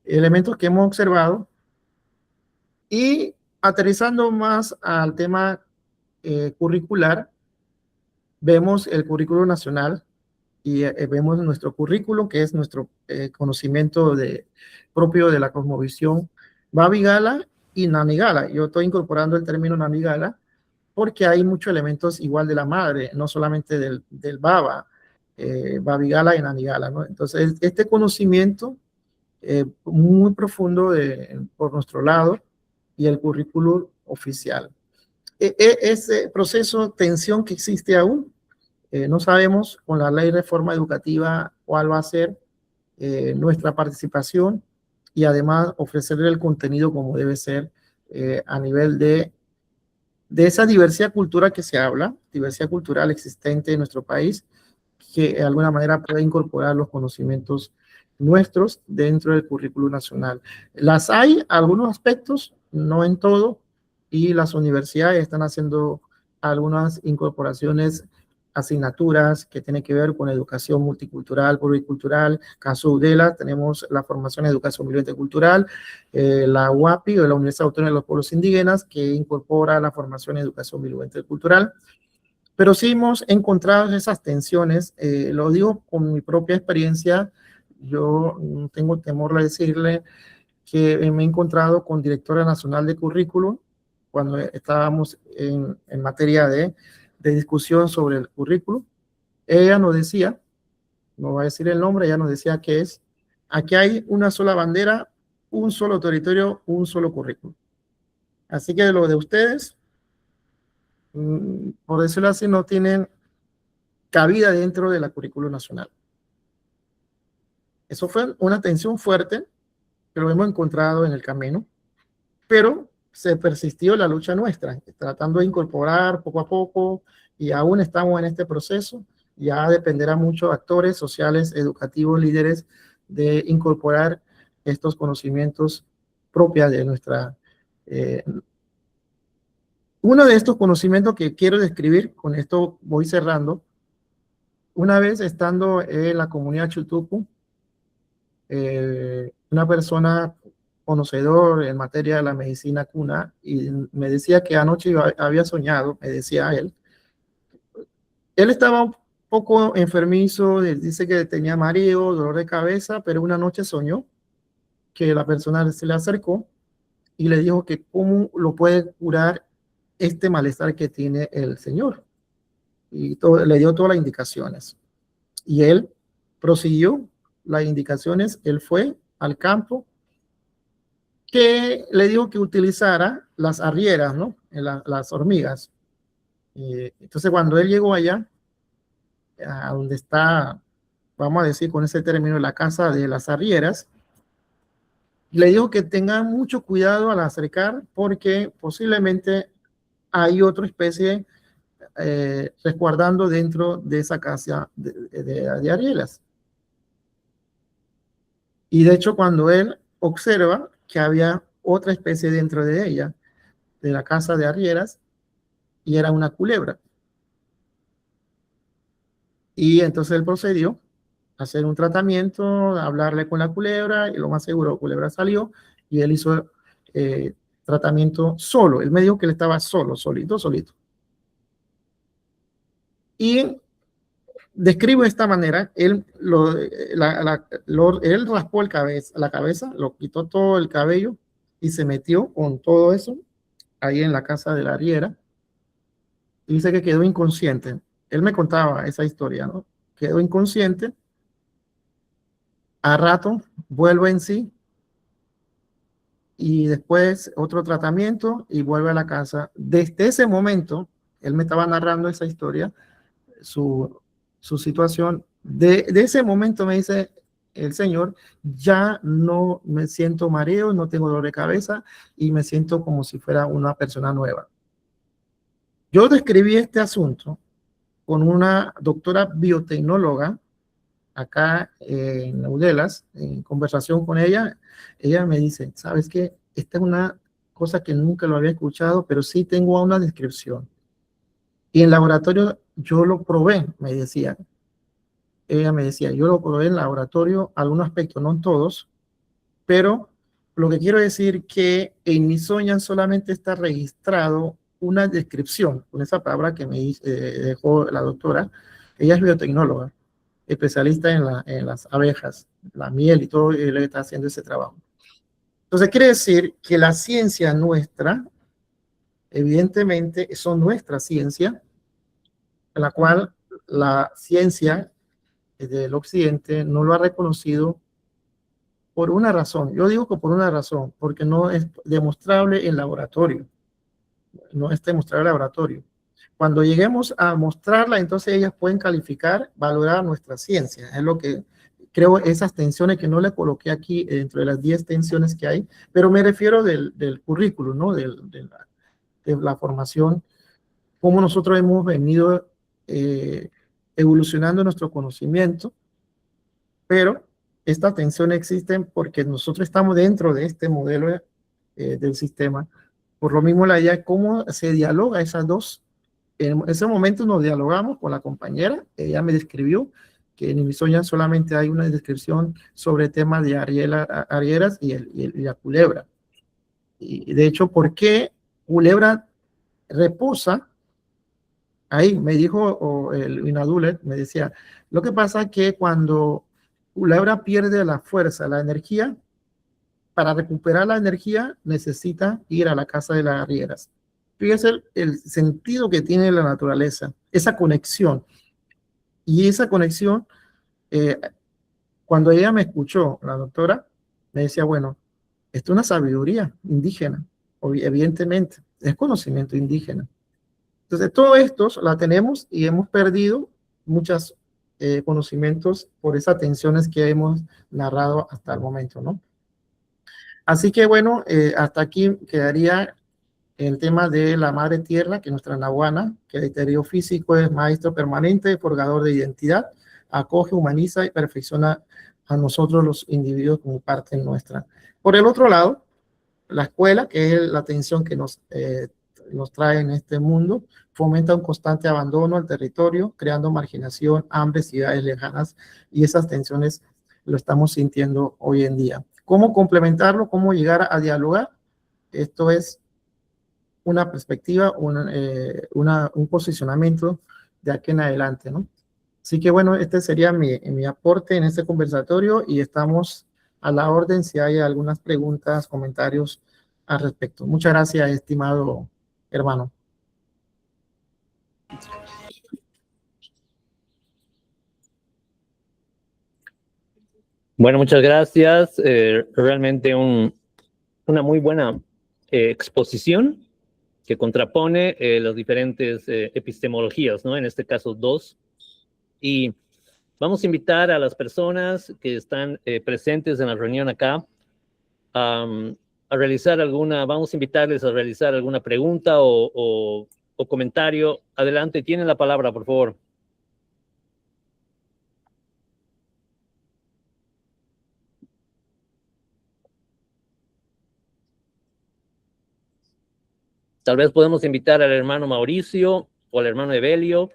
elementos que hemos observado. Y aterrizando más al tema curricular, vemos el currículo nacional y vemos nuestro currículo, que es nuestro conocimiento propio de la cosmovisión Babigala y Nanigala. Yo estoy incorporando el término Nanigala porque hay muchos elementos igual de la madre, no solamente del Baba, Babigala y Nanigala, ¿no? Entonces, este conocimiento muy profundo por nuestro lado y el currículo oficial. Ese proceso, tensión que existe aún, no sabemos con la ley de reforma educativa cuál va a ser nuestra participación y además ofrecerle el contenido como debe ser a nivel de esa diversidad cultural que se habla, diversidad cultural existente en nuestro país, que de alguna manera pueda incorporar los conocimientos nuestros dentro del currículo nacional. Las hay, algunos aspectos, no en todo, y las universidades están haciendo algunas incorporaciones asignaturas que tienen que ver con educación multicultural, pluricultural. Caso UDELA, tenemos la formación en educación bilingüe cultural, la UAPI, o la Universidad Autónoma de los Pueblos Indígenas, que incorpora la formación en educación bilingüe cultural. Pero sí hemos encontrado esas tensiones, lo digo con mi propia experiencia. Yo no tengo temor de decirle que me he encontrado con directora nacional de currículum cuando estábamos en materia de discusión sobre el currículum. Ella nos decía, no voy a decir el nombre, ella nos decía que aquí hay una sola bandera, un solo territorio, un solo currículum. Así que lo de ustedes, por decirlo así, no tienen cabida dentro de la currículum nacional. Eso fue una tensión fuerte que lo hemos encontrado en el camino, pero se persistió la lucha nuestra, tratando de incorporar poco a poco, y aún estamos en este proceso. Ya dependerá mucho actores sociales, educativos, líderes, de incorporar estos conocimientos propios de nuestra... uno de estos conocimientos que quiero describir, con esto voy cerrando. Una vez estando en la comunidad Chutupu, una persona conocedor en materia de la medicina cuna, y me decía que anoche había soñado, me decía él estaba un poco enfermizo, dice que tenía mareo, dolor de cabeza, pero una noche soñó que la persona se le acercó y le dijo que cómo lo puede curar este malestar que tiene el señor, y le dio todas las indicaciones, y él prosiguió las indicaciones. Él fue al campo, que le dijo que utilizara las arrieras, ¿no? Las hormigas. Entonces cuando él llegó allá, a donde está, vamos a decir con ese término, la casa de las arrieras, le dijo que tengan mucho cuidado al acercar, porque posiblemente hay otra especie resguardando dentro de esa casa de arrieras. Y de hecho, cuando él observa que había otra especie dentro de ella, de la casa de arrieras, y era una culebra. Y entonces él procedió a hacer un tratamiento, a hablarle con la culebra, y lo más seguro, la culebra salió, y él hizo tratamiento solo. Él me dijo que él estaba solo, solito. Y describo de esta manera: él raspó la cabeza, lo quitó todo el cabello y se metió con todo eso ahí en la casa de la arriera, y dice que quedó inconsciente. Él me contaba esa historia, ¿no? Quedó inconsciente, a rato vuelve en sí, y después otro tratamiento y vuelve a la casa. Desde ese momento, él me estaba narrando esa historia, su situación. De ese momento, me dice el señor, ya no me siento mareo, no tengo dolor de cabeza, y me siento como si fuera una persona nueva. Yo describí este asunto con una doctora biotecnóloga acá en Laudelas, en conversación con ella. Ella me dice, ¿sabes qué? Esta es una cosa que nunca lo había escuchado, pero sí tengo una descripción. Y en laboratorio yo lo probé, me decía. Ella me decía, yo lo probé en laboratorio, algunos aspectos, no en todos, pero lo que quiero decir que en mi soña solamente está registrado una descripción, con esa palabra que me dejó la doctora. Ella es biotecnóloga, especialista en las abejas, la miel y todo, y él está haciendo ese trabajo. Entonces quiere decir que la ciencia nuestra, evidentemente, son nuestra ciencia, en la cual la ciencia del occidente no lo ha reconocido por una razón. Yo digo que por una razón, porque no es demostrable en laboratorio. No es demostrable en laboratorio. Cuando lleguemos a mostrarla, entonces ellas pueden calificar, valorar nuestra ciencia. Es lo que creo, esas tensiones que no le coloqué aquí dentro de las 10 tensiones que hay, pero me refiero del currículum, ¿no? De la formación, cómo nosotros hemos venido evolucionando nuestro conocimiento, pero estas tensiones existen porque nosotros estamos dentro de este modelo del sistema. Por lo mismo, la idea es cómo se dialoga esas dos En ese momento nos dialogamos con la compañera, ella me describió que en Imisoña solamente hay una descripción sobre temas de arrieras y la culebra. Y de hecho, ¿por qué culebra reposa? Ahí me dijo el Inadulet, me decía, lo que pasa es que cuando culebra pierde la fuerza, la energía, para recuperar la energía necesita ir a la casa de las arrieras. Fíjese el sentido que tiene la naturaleza, esa conexión. Y esa conexión, eh, cuando ella me escuchó, la doctora, me decía, bueno, esto es una sabiduría indígena, evidentemente, es conocimiento indígena. Entonces, todo esto la tenemos y hemos perdido muchos conocimientos por esas tensiones que hemos narrado hasta el momento, ¿no? Así que bueno, hasta aquí quedaría el tema de la madre tierra, que nuestra nahuana, que de criterio físico es maestro permanente, forjador de identidad, acoge, humaniza y perfecciona a nosotros los individuos como parte nuestra. Por el otro lado, la escuela, que es la atención que nos trae en este mundo, fomenta un constante abandono al territorio, creando marginación, hambre, ciudades lejanas, y esas tensiones lo estamos sintiendo hoy en día. ¿Cómo complementarlo? ¿Cómo llegar a dialogar? Esto es una perspectiva, un posicionamiento de aquí en adelante, ¿no? Así que bueno, este sería mi aporte en este conversatorio y estamos a la orden si hay algunas preguntas, comentarios al respecto. Muchas gracias, estimado hermano. Bueno, muchas gracias. Realmente una muy buena exposición que contrapone las diferentes epistemologías, ¿no? En este caso, dos. Y vamos a invitar a las personas que están presentes en la reunión acá a realizar vamos a invitarles a realizar alguna pregunta o comentario. Adelante, tienen la palabra, por favor. Tal vez podemos invitar al hermano Mauricio o al hermano Evelio.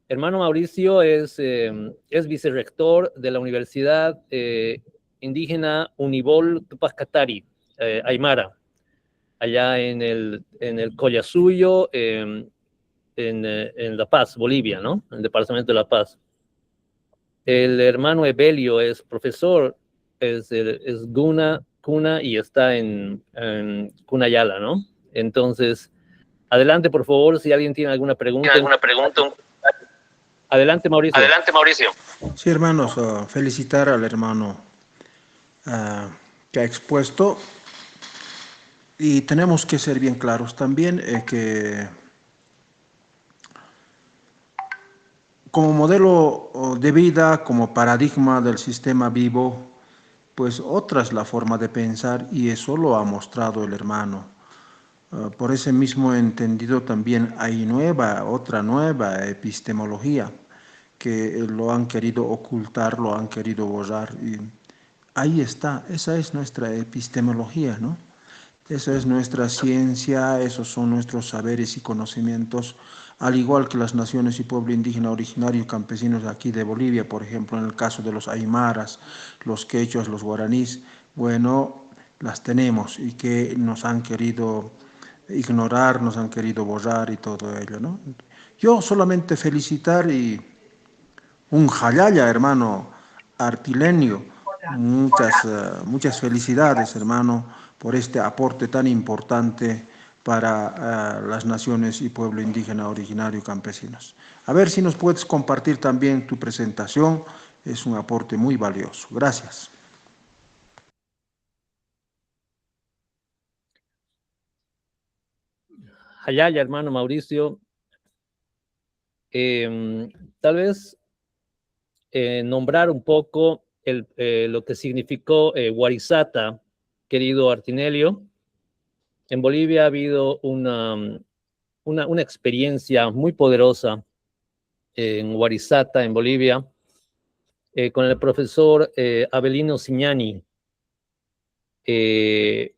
Hermano Mauricio es vicerrector de la Universidad Indígena Unibol Tupac Katari, Aymara, allá en el Collasuyo, en La Paz, Bolivia, ¿no? En el departamento de La Paz. El hermano Evelio es profesor, es Cuna y está en Cunayala, ¿no? Entonces, adelante, por favor, si alguien tiene alguna pregunta. Adelante, Mauricio. Adelante, Mauricio. Sí, hermanos, felicitar al hermano que ha expuesto. Y tenemos que ser bien claros también que como modelo de vida, como paradigma del sistema vivo, pues otra es la forma de pensar y eso lo ha mostrado el hermano. Por ese mismo entendido también hay otra nueva epistemología que lo han querido ocultar, lo han querido borrar. Y ahí está, esa es nuestra epistemología, ¿no? Esa es nuestra ciencia, esos son nuestros saberes y conocimientos, al igual que las naciones y pueblo indígena originario y campesinos de aquí de Bolivia, por ejemplo, en el caso de los aymaras, los quechuas, los guaraníes, bueno, las tenemos y que nos han querido ignorar, nos han querido borrar y todo ello, ¿no? Yo solamente felicitar y un jalaya, hermano Artilenio, muchas felicidades, hermano, por este aporte tan importante para las naciones y pueblo indígena originario y campesinos. A ver si nos puedes compartir también tu presentación, es un aporte muy valioso. Gracias. Allá, hermano Mauricio, tal vez nombrar un poco lo que significó Warizata, querido Artinelio. En Bolivia ha habido una experiencia muy poderosa en Warizata, en Bolivia, con el profesor Avelino Siñani,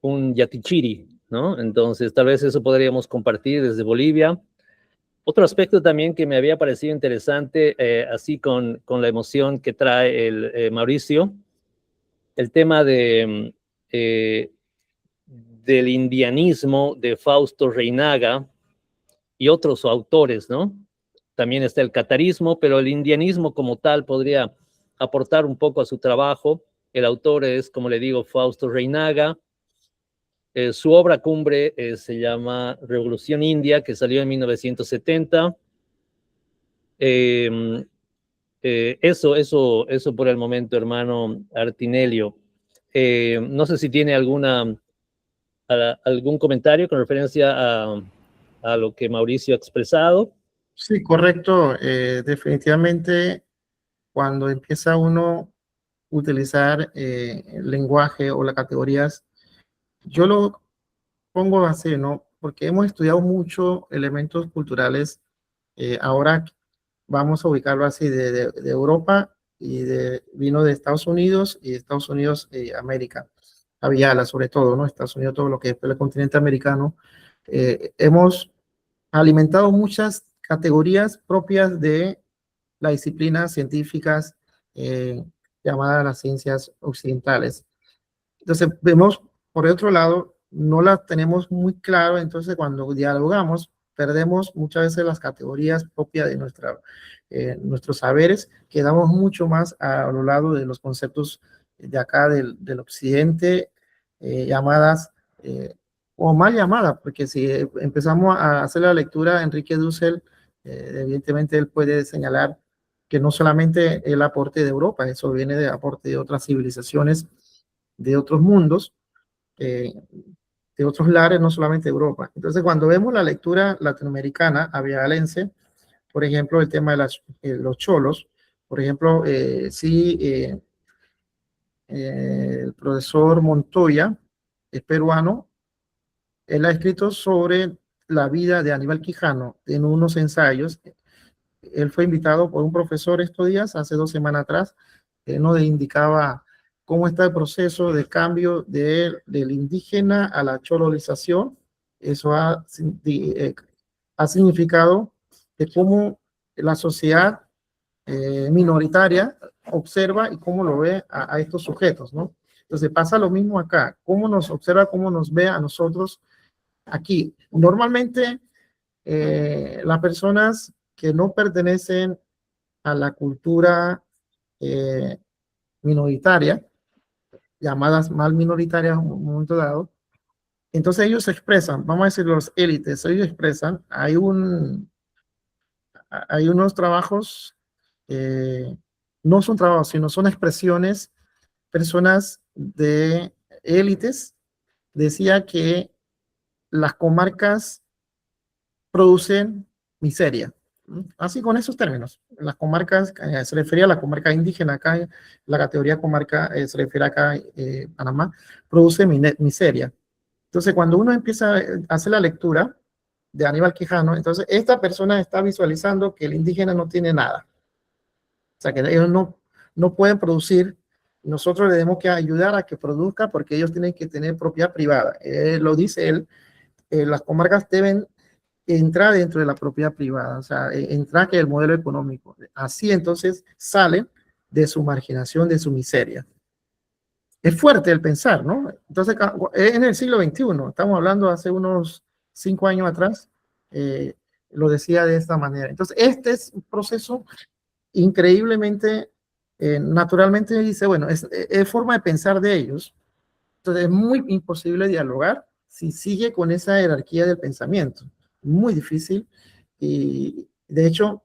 un yatichiri, ¿no? Entonces, tal vez eso podríamos compartir desde Bolivia. Otro aspecto también que me había parecido interesante, así con la emoción que trae el Mauricio, el tema del indianismo de Fausto Reinaga y otros autores, ¿no? También está el catarismo, pero el indianismo como tal podría aportar un poco a su trabajo. El autor es, como le digo, Fausto Reinaga. Su obra cumbre se llama Revolución India, que salió en 1970. Eso por el momento, hermano Artinelio. No sé si tiene algún comentario con referencia a lo que Mauricio ha expresado. Sí, correcto. Definitivamente, cuando empieza uno a utilizar el lenguaje o las categorías, yo lo pongo así, ¿no? Porque hemos estudiado mucho elementos culturales. Ahora vamos a ubicarlo así de Europa y vino de Estados Unidos y de Estados Unidos, América. Aviala, sobre todo, ¿no? Estados Unidos, todo lo que es el continente americano. Hemos alimentado muchas categorías propias de las disciplinas científicas, eh, llamadas las ciencias occidentales. Entonces, vemos, por otro lado, no las tenemos muy claro, entonces cuando dialogamos, perdemos muchas veces las categorías propias de nuestros saberes, quedamos mucho más a lo lado de los conceptos de acá del occidente, llamadas, o mal llamadas, porque si empezamos a hacer la lectura, Enrique Dussel, evidentemente él puede señalar que no solamente el aporte de Europa, eso viene de aporte de otras civilizaciones, de otros mundos, eh, de otros lares, no solamente Europa. Entonces, cuando vemos la lectura latinoamericana, avialense, por ejemplo, el tema de los cholos, por ejemplo, el profesor Montoya es peruano, él ha escrito sobre la vida de Aníbal Quijano en unos ensayos. Él fue invitado por un profesor estos días, hace 2 semanas atrás, que nos indicaba cómo está el proceso de cambio del indígena a la chololización. Eso ha significado de cómo la sociedad minoritaria observa y cómo lo ve a estos sujetos, ¿no? Entonces pasa lo mismo acá, cómo nos observa, cómo nos ve a nosotros aquí. Normalmente las personas que no pertenecen a la cultura eh, minoritaria, llamadas mal minoritarias en un momento dado, entonces ellos se expresan, vamos a decir los élites, ellos expresan, hay unos trabajos, no son trabajos, sino son expresiones, personas de élites, decía que las comarcas producen miseria. Así con esos términos. Las comarcas, se refería a la comarca indígena acá, la categoría comarca se refiere acá, Panamá, produce miseria. Entonces, cuando uno empieza a hacer la lectura de Aníbal Quijano, entonces esta persona está visualizando que el indígena no tiene nada. O sea, que ellos no pueden producir. Nosotros le tenemos que ayudar a que produzca porque ellos tienen que tener propiedad privada. Lo dice él, las comarcas deben entrar dentro de la propiedad privada, o sea, entrar que el modelo económico. Así entonces salen de su marginación, de su miseria. Es fuerte el pensar, ¿no? Entonces, en el siglo XXI, estamos hablando hace unos 5 años atrás, lo decía de esta manera. Entonces, este es un proceso increíblemente, naturalmente dice, bueno, es forma de pensar de ellos. Entonces, es muy imposible dialogar si sigue con esa jerarquía del pensamiento. Muy difícil. Y de hecho,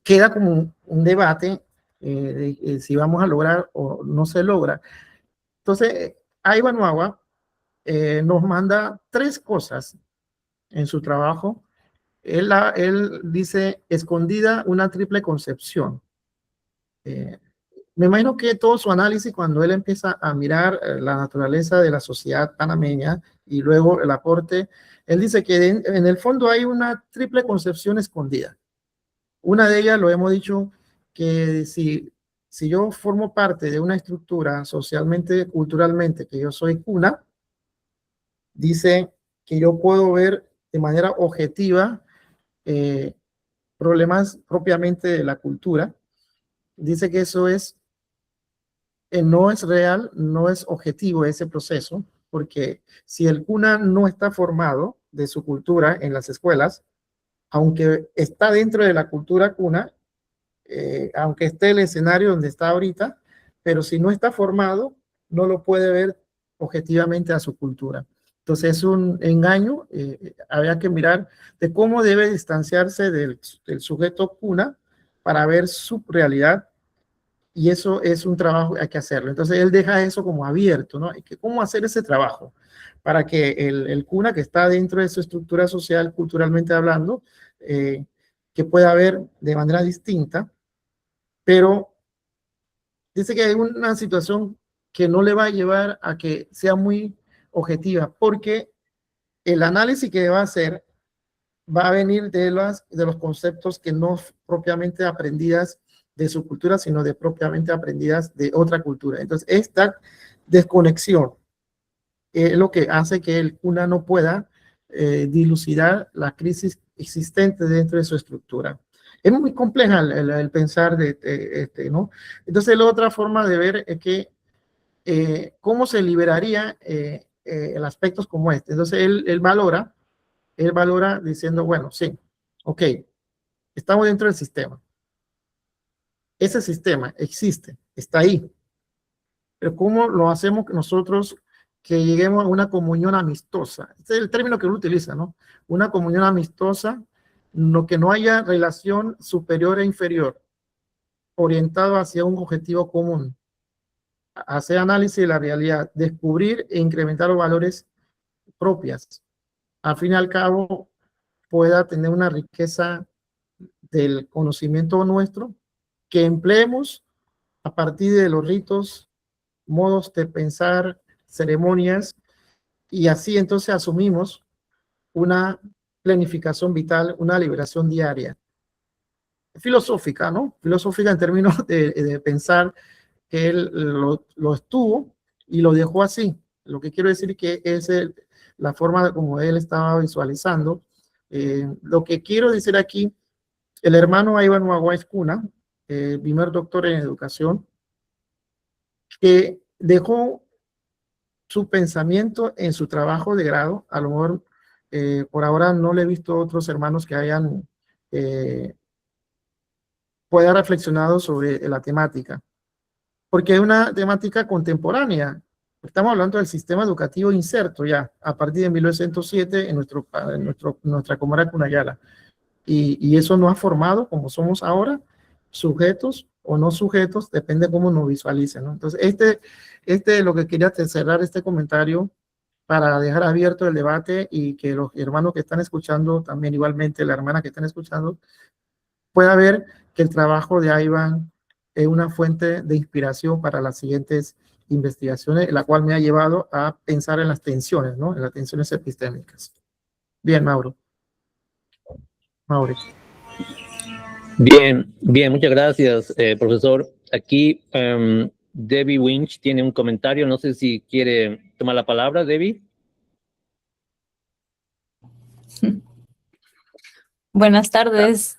queda como un debate de si vamos a lograr o no se logra. Entonces, Aybanuagua nos manda 3 cosas en su trabajo. Él dice, escondida una triple concepción. Me imagino que todo su análisis, cuando él empieza a mirar la naturaleza de la sociedad panameña y luego el aporte, él dice que en el fondo hay una triple concepción escondida. Una de ellas, lo hemos dicho, que si yo formo parte de una estructura socialmente, culturalmente, que yo soy cuna, dice que yo puedo ver de manera objetiva problemas propiamente de la cultura. Dice que eso no es real, no es objetivo ese proceso, porque si el cuna no está formado de su cultura en las escuelas, aunque está dentro de la cultura cuna, aunque esté el escenario donde está ahorita, pero si no está formado, no lo puede ver objetivamente a su cultura. Entonces es un engaño, había que mirar de cómo debe distanciarse del sujeto cuna para ver su realidad, y eso es un trabajo, hay que hacerlo. Entonces él deja eso como abierto, ¿no? ¿Cómo hacer ese trabajo? Para que el cuna que está dentro de su estructura social, culturalmente hablando, que pueda ver de manera distinta, pero dice que hay una situación que no le va a llevar a que sea muy objetiva, porque el análisis que va a hacer va a venir de los conceptos que no propiamente aprendidas de su cultura, sino de propiamente aprendidas de otra cultura. Entonces, esta desconexión es lo que hace que el cuna no pueda dilucidar la crisis existente dentro de su estructura. Es muy compleja el pensar ¿no? Entonces, la otra forma de ver es que cómo se liberaría el aspectos como este. Entonces, él valora diciendo, bueno, sí, ok, estamos dentro del sistema. Ese sistema existe, está ahí. Pero ¿cómo lo hacemos nosotros que lleguemos a una comunión amistosa? Ese es el término que uno utiliza, ¿no? Una comunión amistosa, que no haya relación superior e inferior, orientado hacia un objetivo común. Hacer análisis de la realidad, descubrir e incrementar los valores propias. Al fin y al cabo, pueda tener una riqueza del conocimiento nuestro que empleemos a partir de los ritos, modos de pensar, ceremonias, y así entonces asumimos una planificación vital, una liberación diaria. Filosófica, ¿no? Filosófica en términos de pensar que él lo estuvo y lo dejó así. Lo que quiero decir que es la forma como él estaba visualizando. Lo que quiero decir aquí, el hermano Iván Maguáez Cuna, primer doctor en educación, que dejó su pensamiento en su trabajo de grado. A lo mejor por ahora no le he visto otros hermanos que hayan pueda reflexionado sobre la temática, porque es una temática contemporánea. Estamos hablando del sistema educativo inserto ya, a partir de 1907 en nuestra Comora Cunayala. Y eso nos ha formado como somos ahora, sujetos o no sujetos, depende cómo nos visualicen, ¿no? Entonces, este es lo que quería cerrar este comentario para dejar abierto el debate y que los hermanos que están escuchando, también igualmente la hermana que están escuchando, pueda ver que el trabajo de Iván es una fuente de inspiración para las siguientes investigaciones, la cual me ha llevado a pensar en las tensiones, ¿no? En las tensiones epistémicas. Bien, Mauro. Bien, bien, muchas gracias, profesor. Aquí Debbie Winch tiene un comentario, no sé si quiere tomar la palabra, Debbie. Buenas tardes.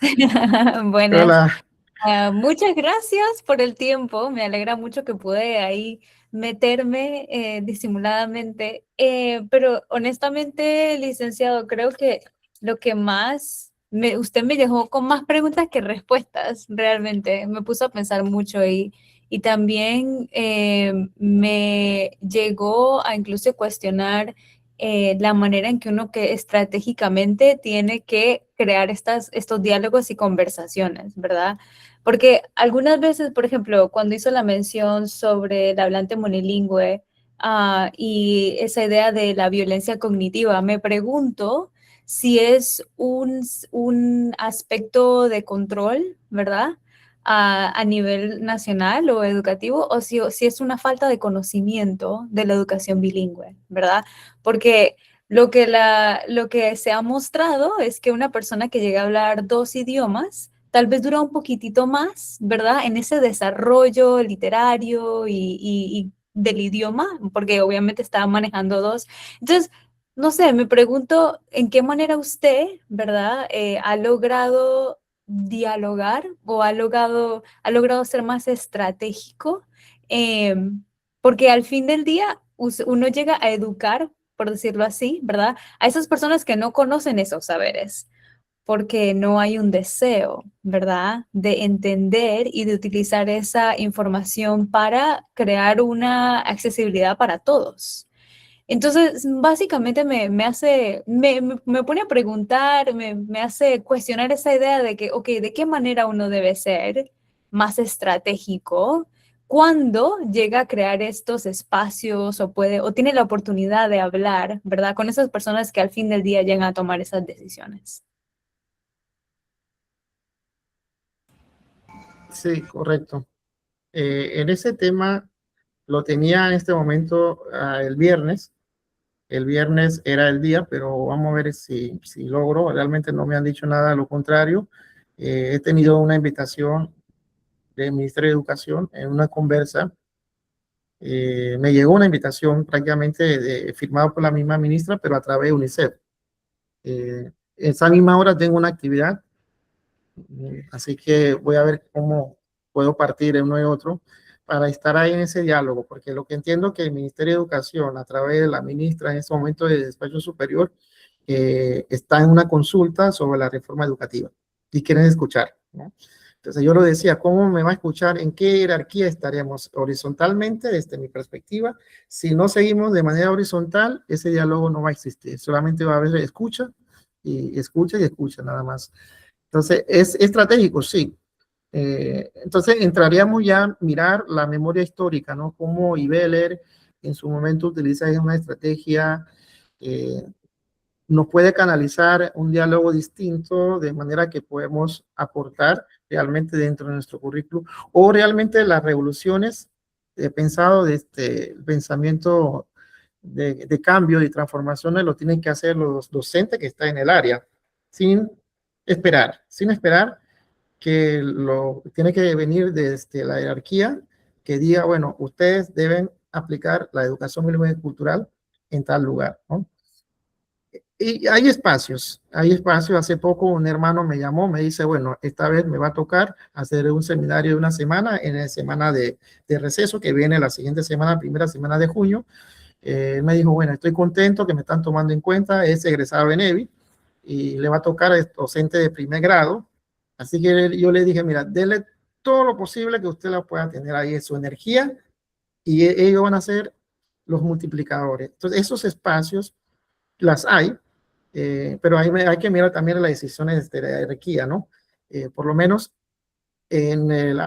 Buenas. Hola. Muchas gracias por el tiempo. Me alegra mucho que pude ahí meterme disimuladamente. Pero honestamente, licenciado, creo que lo que más usted me dejó con más preguntas que respuestas, realmente. Me puso a pensar mucho y también me llegó a incluso cuestionar la manera en que uno que estratégicamente tiene que crear estos diálogos y conversaciones, ¿verdad? Porque algunas veces, por ejemplo, cuando hizo la mención sobre el hablante monilingüe y esa idea de la violencia cognitiva, me pregunto si es un aspecto de control, ¿verdad? A nivel nacional o educativo, o si es una falta de conocimiento de la educación bilingüe, ¿verdad? Porque lo que se ha mostrado es que una persona que llega a hablar 2 idiomas tal vez dura un poquitito más, ¿verdad? En ese desarrollo literario y del idioma, porque obviamente está manejando 2. Entonces, no sé, me pregunto en qué manera usted, ¿verdad? Ha logrado dialogar o ha logrado ser más estratégico, porque al fin del día uno llega a educar, por decirlo así, ¿verdad? A esas personas que no conocen esos saberes, porque no hay un deseo, ¿verdad? De entender y de utilizar esa información para crear una accesibilidad para todos. Entonces, básicamente me pone a preguntar, me hace cuestionar esa idea de que, ok, ¿de qué manera uno debe ser más estratégico cuando llega a crear estos espacios o tiene la oportunidad de hablar, ¿verdad? Con esas personas que al fin del día llegan a tomar esas decisiones. Sí, correcto. En ese tema lo tenía en este momento el viernes. El viernes era el día, pero vamos a ver si logro. Realmente no me han dicho nada a lo contrario. He tenido una invitación del Ministerio de Educación en una conversa. Me llegó una invitación prácticamente firmada por la misma ministra, pero a través de UNICEF. Esa misma hora tengo una actividad, así que voy a ver cómo puedo partir en uno y otro para estar ahí en ese diálogo, porque lo que entiendo que el Ministerio de Educación, a través de la ministra en este momento de Despacho Superior, está en una consulta sobre la reforma educativa y quieren escuchar, ¿no? Entonces yo lo decía, ¿cómo me va a escuchar? ¿En qué jerarquía estaríamos horizontalmente desde mi perspectiva? Si no seguimos de manera horizontal, ese diálogo no va a existir, solamente va a haber escucha y escucha y escucha nada más. Entonces es estratégico, sí. Entonces entraríamos ya a mirar la memoria histórica, ¿no? Cómo Ibeler en su momento utiliza una estrategia, eh, nos puede canalizar un diálogo distinto de manera que podemos aportar realmente dentro de nuestro currículum o realmente las revoluciones pensado de este pensamiento de cambio y transformaciones lo tienen que hacer los docentes que están en el área sin esperar que lo tiene que venir desde la jerarquía que diga, bueno, ustedes deben aplicar la educación bilingüe cultural en tal lugar, ¿no? Y hay espacios, hay espacios. Hace poco un hermano me llamó, me dice, bueno, esta vez me va a tocar hacer un seminario de una semana, en la semana de receso, que viene la siguiente semana, primera semana de junio. Me dijo, bueno, estoy contento que me están tomando en cuenta, es egresado en EBI y le va a tocar a docente de primer grado. Así que yo le dije, mira, denle todo lo posible que usted la pueda tener ahí en su energía y ellos van a ser los multiplicadores. Entonces, esos espacios las hay, pero hay que mirar también las decisiones de la jerarquía, ¿no? Por lo menos en el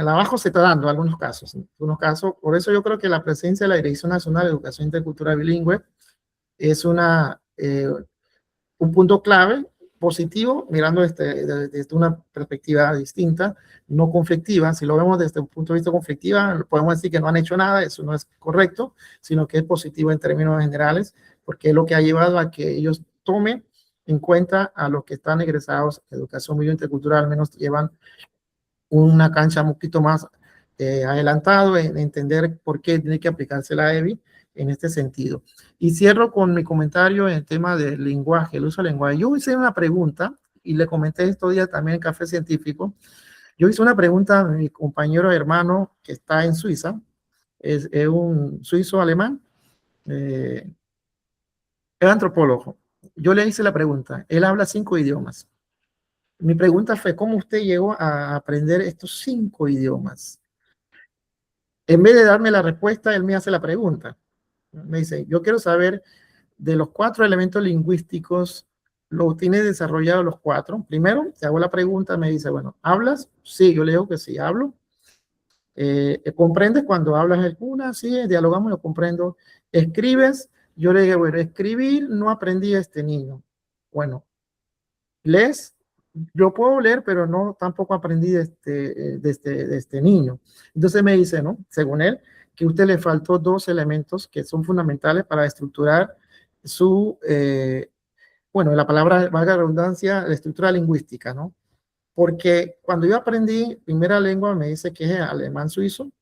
abajo se está dando algunos casos, en algunos casos. Por eso yo creo que la presencia de la Dirección Nacional de Educación Intercultural Bilingüe es un punto clave, positivo, mirando desde una perspectiva distinta, no conflictiva. Si lo vemos desde un punto de vista conflictiva, podemos decir que no han hecho nada, eso no es correcto, sino que es positivo en términos generales, porque es lo que ha llevado a que ellos tomen en cuenta a los que están egresados a educación bilingüe intercultural, al menos llevan una cancha un poquito más adelantado en entender por qué tiene que aplicarse la EBI en este sentido. Y cierro con mi comentario en el tema del lenguaje, el uso del lenguaje. Yo hice una pregunta y le comenté estos días también en Café Científico. Yo hice una pregunta a mi compañero hermano que está en Suiza, es un suizo alemán, es antropólogo. Yo le hice la pregunta, él habla 5 idiomas. Mi pregunta fue, ¿cómo usted llegó a aprender estos 5 idiomas? En vez de darme la respuesta, él me hace la pregunta. Me dice, yo quiero saber de los 4 elementos lingüísticos, ¿lo tienes desarrollado los 4? Primero, te hago la pregunta, me dice, bueno, ¿hablas? Sí, yo le digo que sí, hablo. ¿Comprendes cuando hablas alguna? Sí, dialogamos, lo comprendo. ¿Escribes? Yo le digo, bueno, escribir no aprendí a este niño. Bueno, ¿lees? Yo puedo leer, pero no tampoco aprendí de este niño. Entonces me dice, ¿no? Según él, que a usted le faltó 2 elementos que son fundamentales para estructurar bueno, la palabra, valga la redundancia, la estructura lingüística, ¿no? Porque cuando yo aprendí primera lengua, me dice que es alemán suizo,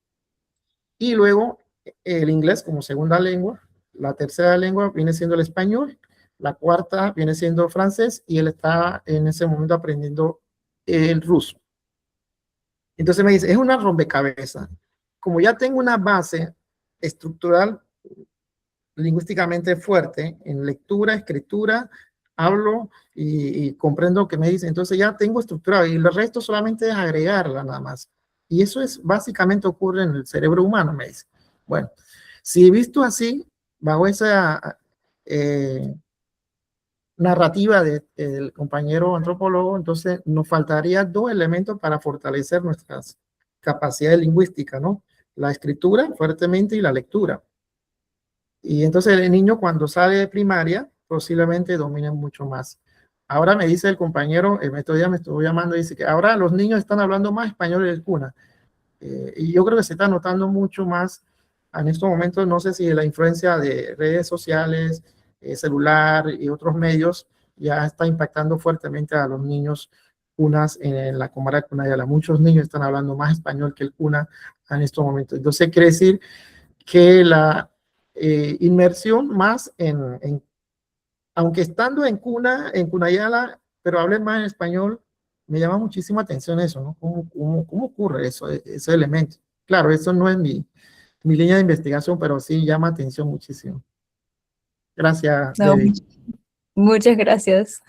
y luego el inglés como segunda lengua, La tercera lengua viene siendo el español, la cuarta viene siendo francés y él está en ese momento aprendiendo el ruso. Entonces me dice, es una rompecabezas. Como ya tengo una base estructural lingüísticamente fuerte en lectura, escritura, hablo y comprendo lo que me dice. Entonces ya tengo estructurado y el resto solamente es agregarla nada más. Y eso es básicamente ocurre en el cerebro humano, me dice. Bueno, si visto así, bajo esa narrativa del compañero antropólogo, entonces nos faltaría dos elementos para fortalecer nuestras capacidades lingüísticas, ¿no? La escritura fuertemente y la lectura. Y entonces el niño cuando sale de primaria posiblemente domine mucho más. Ahora me dice el compañero, me estuvo llamando, dice que ahora los niños están hablando más español de cuna. Y yo creo que se está notando mucho más en estos momentos, no sé si la influencia de redes sociales, celular y otros medios ya está impactando fuertemente a los niños cunas en la comarca Cunayala. Muchos niños están hablando más español que el cuna en estos momentos. Entonces quiere decir que la inmersión más aunque estando en cuna, en Cunayala, pero hable más en español, me llama muchísima atención eso, ¿no? ¿Cómo ocurre eso, ese elemento? Claro, eso no es mi línea de investigación, pero sí llama atención muchísimo. Gracias, No, Debbie. muchas gracias.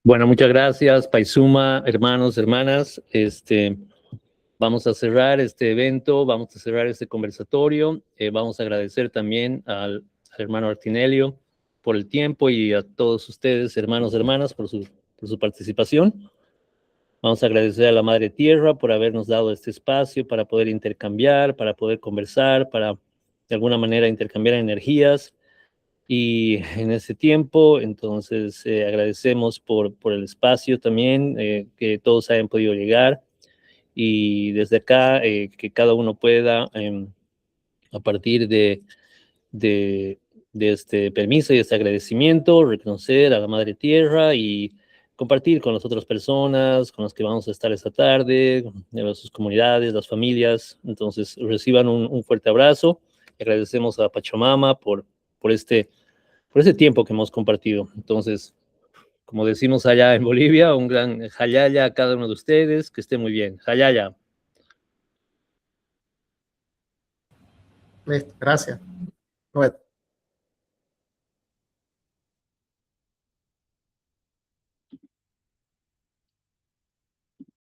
Bueno, muchas gracias, Paisuma, hermanos, hermanas. Vamos a cerrar este evento, vamos a cerrar este conversatorio. Vamos a agradecer también al hermano Artinelio por el tiempo y a todos ustedes, hermanos, hermanas, por su participación. Vamos a agradecer a la Madre Tierra por habernos dado este espacio para poder intercambiar, para poder conversar, para de alguna manera intercambiar energías. Y en ese tiempo, entonces, agradecemos por el espacio también, que todos hayan podido llegar. Y desde acá, que cada uno pueda, a partir de, de este permiso y este agradecimiento, reconocer a la Madre Tierra y compartir con las otras personas con las que vamos a estar esta tarde, de sus comunidades, las familias. Entonces, reciban un fuerte abrazo. Agradecemos a Pachamama por este tiempo que hemos compartido. Entonces, como decimos allá en Bolivia, un gran jayaya a cada uno de ustedes, que esté muy bien. Jayaya. Listo, gracias. Bueno.